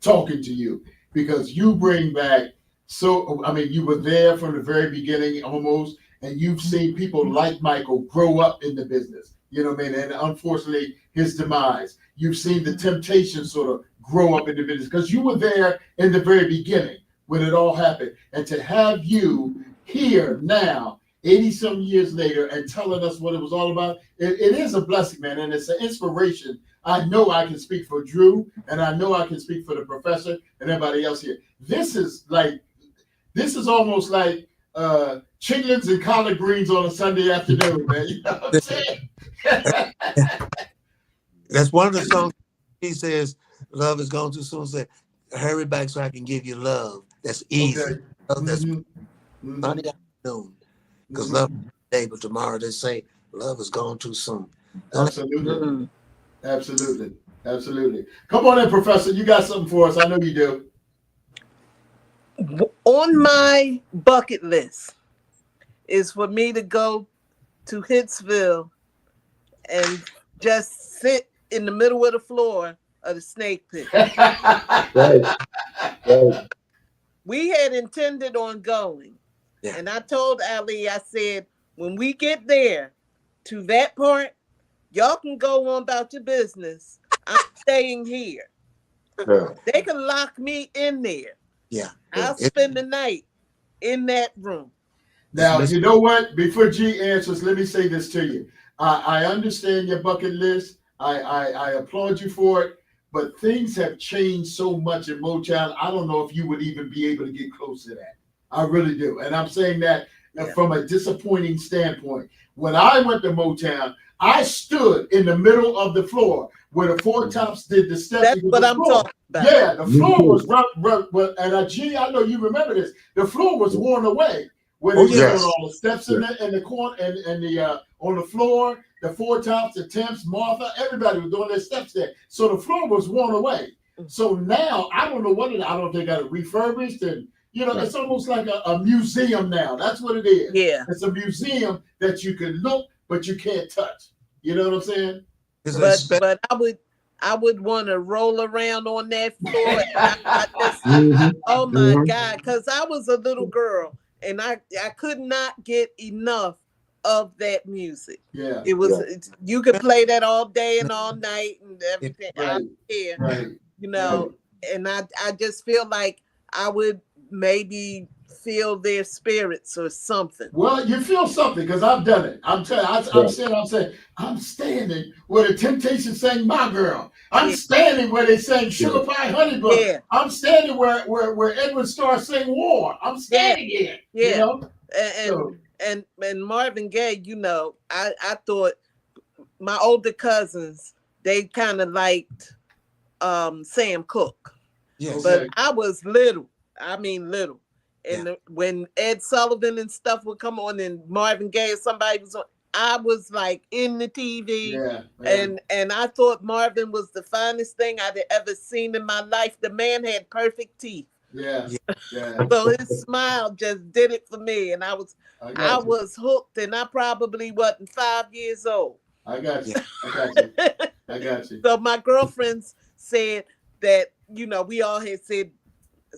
talking to you because you bring back you were there from the very beginning almost, and you've seen people like Michael grow up in the business. You know what I mean? And unfortunately, his demise. You've seen the Temptation sort of grow up in the business because you were there in the very beginning when it all happened. And to have you here now, 80-some years later, and telling us what it was all about, it is a blessing, man, and it's an inspiration. I know I can speak for Drew, and I know I can speak for the professor and everybody else here. This is almost like chitlins and collard greens on a Sunday afternoon, man. You know what I'm saying? That's one of the songs he says, "Love is gone too soon." Say, "Hurry back so I can give you love. That's easy. Okay. Love that's Mm-hmm. Mm-hmm. Sunday afternoon. Because love Mm-hmm. today, but tomorrow they say love is gone too soon." Absolutely. Mm. Absolutely. Absolutely. Come on in, Professor. You got something for us. I know you do. On my bucket list is for me to go to Hitsville and just sit in the middle of the floor of the snake pit. Right, right. We had intended on going. Yeah. And I told Ali, I said, when we get there to that part, y'all can go on about your business. I'm staying here. Yeah. They can lock me in there. Yeah. I'll It, spend the night in that room. it's Now, you know what? Before G answers, let me say this to you. I understand your bucket list. I applaud you for it. But things have changed so much in Motown. I don't know if you would even be able to get close to that. I really do. And I'm saying that Yeah. from a disappointing standpoint. When I went to Motown, I stood in the middle of the floor where the Four Tops did the steps. That's what I'm talking about. Yeah, the Me floor too. was rough, and G, I know you remember this. The floor was worn away. Where they Oh, was yeah. doing Yes. all the steps in the corner and the on the floor, the Four Tops, the Temps, Martha, everybody was doing their steps there. So the floor was worn away. So now I don't know what it. I don't think I got it refurbished, and Right. it's almost like a museum now. That's what it is. Yeah. It's a museum that you can look but you can't touch. You know what I'm saying? it's a But spe- but I would want to roll around on that floor. I just Mhm, oh my mhm. God, because I was a little girl and I could not get enough of that music. Yeah. It was you could play that all day and all night and Yeah. everything. I Right. don't care, Right. you know. And I just feel like I would maybe feel their spirits or something. Well, you feel something because I've done it. I'm telling. I'm standing where the Temptations sang "My Girl." I'm Yeah. standing where they sang "Sugar Pie Honey Bun." Yeah. I'm standing where Edwin Starr sang "War." I'm Yeah. standing here. Yeah. And So and Marvin Gaye, I thought my older cousins, they kind of liked Sam Cooke. yes. But okay. I was little. I mean little. And Yeah. when Ed Sullivan and stuff would come on and Marvin Gaye or somebody was on, I was like in the TV. Yeah. And I thought Marvin was the finest thing I'd ever seen in my life. The man had perfect teeth. Yeah. Yeah. Yeah. So his smile just did it for me. And I I got you. was hooked and I probably wasn't 5 years old. I got you. Yeah. I got you. I got you. So my girlfriends said that, we all had said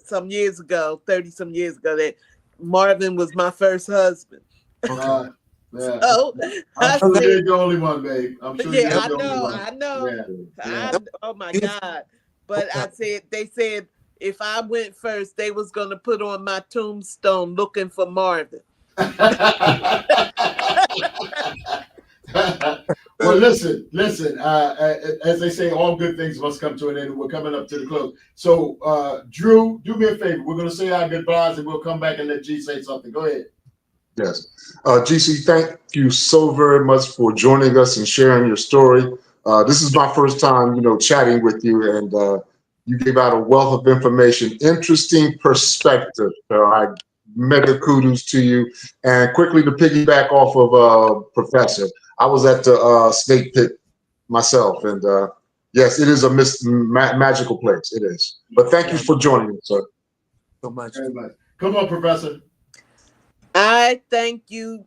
some years ago, 30 some years ago, that Marvin was my first husband. Yeah. So I'm I sure you said, ain't the only one, babe. I'm sure you yeah, ain't the only one. I know. Yeah. Oh my Beautiful. God. But they said if I went first, they was going to put on my tombstone looking for Marvin. Well, listen. As they say, all good things must come to an end. We're coming up to the close. So, Drew, do me a favor. We're going to say our goodbyes, and we'll come back and let G say something. Go ahead. Yes. GC, thank you so very much for joining us and sharing your story. This is my first time, chatting with you, and you gave out a wealth of information, interesting perspective. So I mega kudos to you. And quickly to piggyback off of Professor, I was at the Snake Pit myself, and yes, it is a magical place. It is. But thank you for joining us, sir. So much. Very much. Come on, Professor. I thank you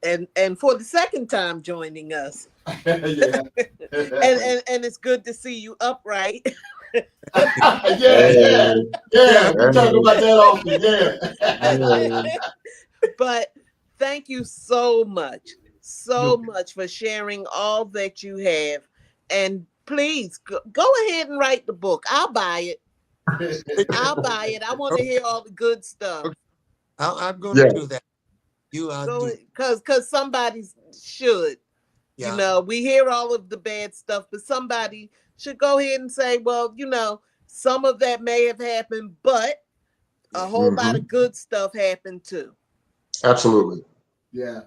and for the second time joining us. Yeah. And it's good to see you upright. Yeah. We talk about that often. Yeah. But thank you so much for sharing all that you have. And please go ahead and write the book. I'll buy it. I want to hear all the good stuff. I'm going to do that. Because somebody should. Yeah. We hear all of the bad stuff, but somebody should go ahead and say, well, some of that may have happened, but a whole lot of good stuff happened too. Absolutely. Yeah.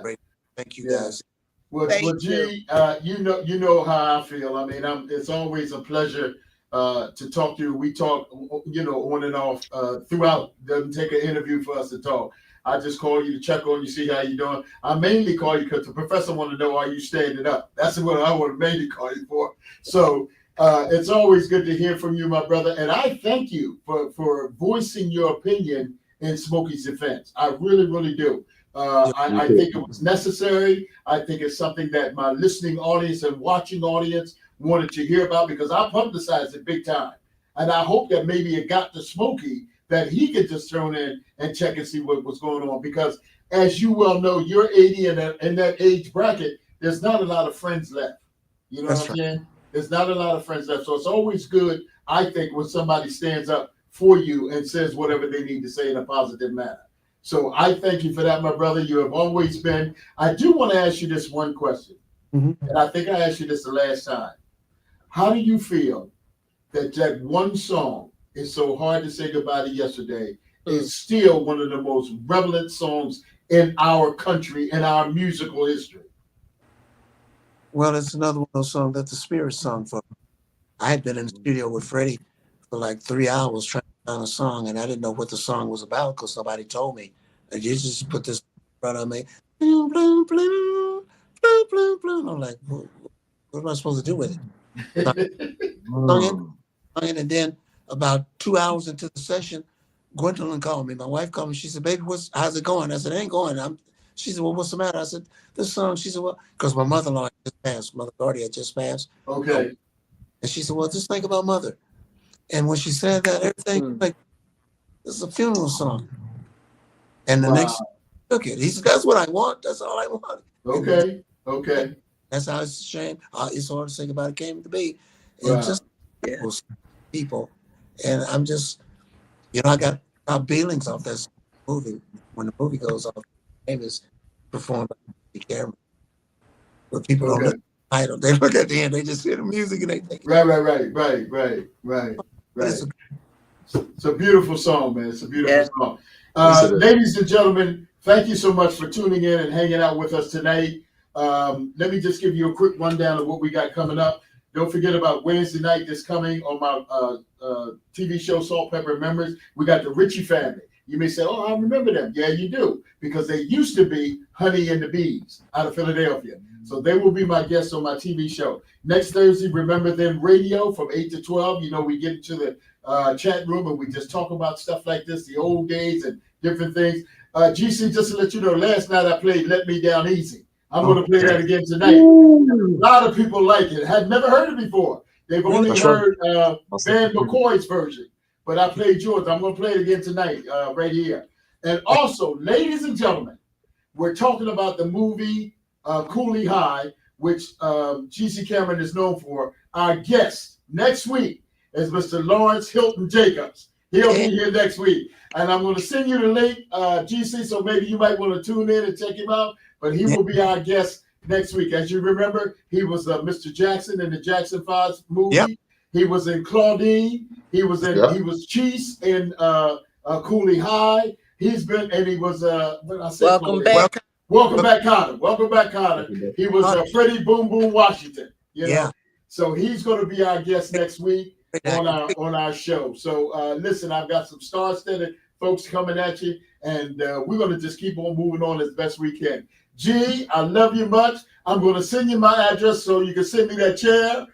Great. Thank you, Yeah. guys. Well, Thank you. G, you know how I feel. I mean, it's always a pleasure to talk to you. We talk, on and off throughout. Doesn't take an interview for us to talk. I just call you to check on you, see how you doing. I mainly call you because the professor want to know, are you standing up? That's what I want to mainly call you for. So it's always good to hear from you, my brother. And I thank you for voicing your opinion in Smokey's defense. I really, really do. I think it was necessary. I think it's something that my listening audience and watching audience wanted to hear about because I publicized it big time. And I hope that maybe it got to Smokey that he could just turn in and check and see what was going on. Because as you well know, you're 80 in that age bracket, there's not a lot of friends left. You know what I'm saying? There's not a lot of friends left. So it's always good, I think, when somebody stands up for you and says whatever they need to say in a positive manner. So I thank you for that, my brother. You have always been. I do want to ask you this one question. And I think I asked you this the last time. How do you feel that one song is so hard to say goodbye to yesterday is still one of the most relevant songs in our country, in our musical history? Well, it's another one of those songs that the Spirit sung for. I had been in the studio with Freddie for like 3 hours trying to find a song, and I didn't know what the song was about because somebody told me. And you just put this in front of me. Bloom, bloom, bloom, bloom, bloom, bloom. I'm like, what am I supposed to do with it? Sung it, and then about 2 hours into the session, Gwendolyn called me. My wife called me. She said, baby, how's it going? I said, it ain't going. She said, well, what's the matter? I said, this song. She said, well, because my mother-in-law had just passed. Mother Gordy had just passed. Okay. And she said, well, just think about Mother. And when she said that, everything, like, this is a funeral song. And the next took it. He said, that's what I want. That's all I want. Okay. That's how it's a shame. It's hard to say goodbye. It came to be. And just people. And I'm just, I got our feelings off that movie. When the movie goes off, it is performed by Cameron. But people don't look at the title. They look at the end. They just hear the music and they think. Right. It's a beautiful song, man. It's a beautiful song. Ladies and gentlemen, thank you so much for tuning in and hanging out with us tonight. Let me just give you a quick rundown of what we got coming up. Don't forget about Wednesday night that's coming on my TV show, Salt, Pepper, and Memories. We got the Ritchie family. You may say, oh, I remember them. Yeah, you do. Because they used to be Honey and the Bees out of Philadelphia. So they will be my guests on my TV show. Next Thursday, Remember Them Radio from 8 to 12. We get into the chat room and we just talk about stuff like this, the old days and different things. GC, just to let you know, last night I played Let Me Down Easy. I'm going to play that again tonight. A lot of people like it. Had never heard it before. They've only heard Van McCoy's version. But I played yours. I'm going to play it again tonight right here. And also, ladies and gentlemen, we're talking about the movie Cooley High, which G.C. Cameron is known for. Our guest next week is Mr. Lawrence Hilton Jacobs. He'll be here next week. And I'm going to send you the link, GC, so maybe you might want to tune in and check him out. But he will be our guest next week. As you remember, he was Mr. Jackson in the Jackson 5 movie. Yep. He was in Claudine. He was Cheese in Cooley High. He's been, and he was Welcome Back. Welcome back, Connor. He was Freddie Boom Boom Washington. So he's going to be our guest next week on our show. So listen, I've got some star-studded folks coming at you, and we're going to just keep on moving on as best we can. G, I love you much. I'm going to send you my address so you can send me that chair.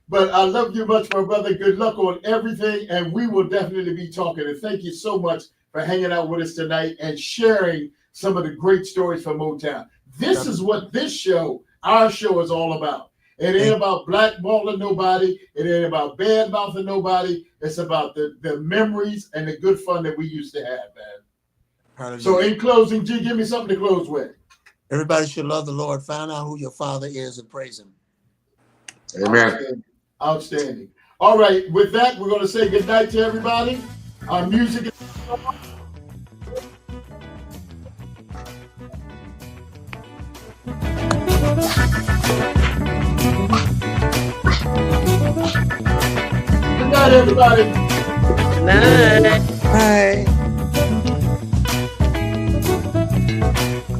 But I love you much, my brother. Good luck on everything, and we will definitely be talking. And thank you so much for hanging out with us tonight and sharing some of the great stories from Motown. This is what our show is all about. It ain't about blackballing nobody. It ain't about bad mouthing nobody. It's about the memories and the good fun that we used to have, man. So in closing, G, give me something to close with. Everybody should love the Lord. Find out who your Father is and praise Him. Amen. Outstanding. All right. With that, we're going to say good night to everybody. Our music is... Good night, everybody. Good night. Bye.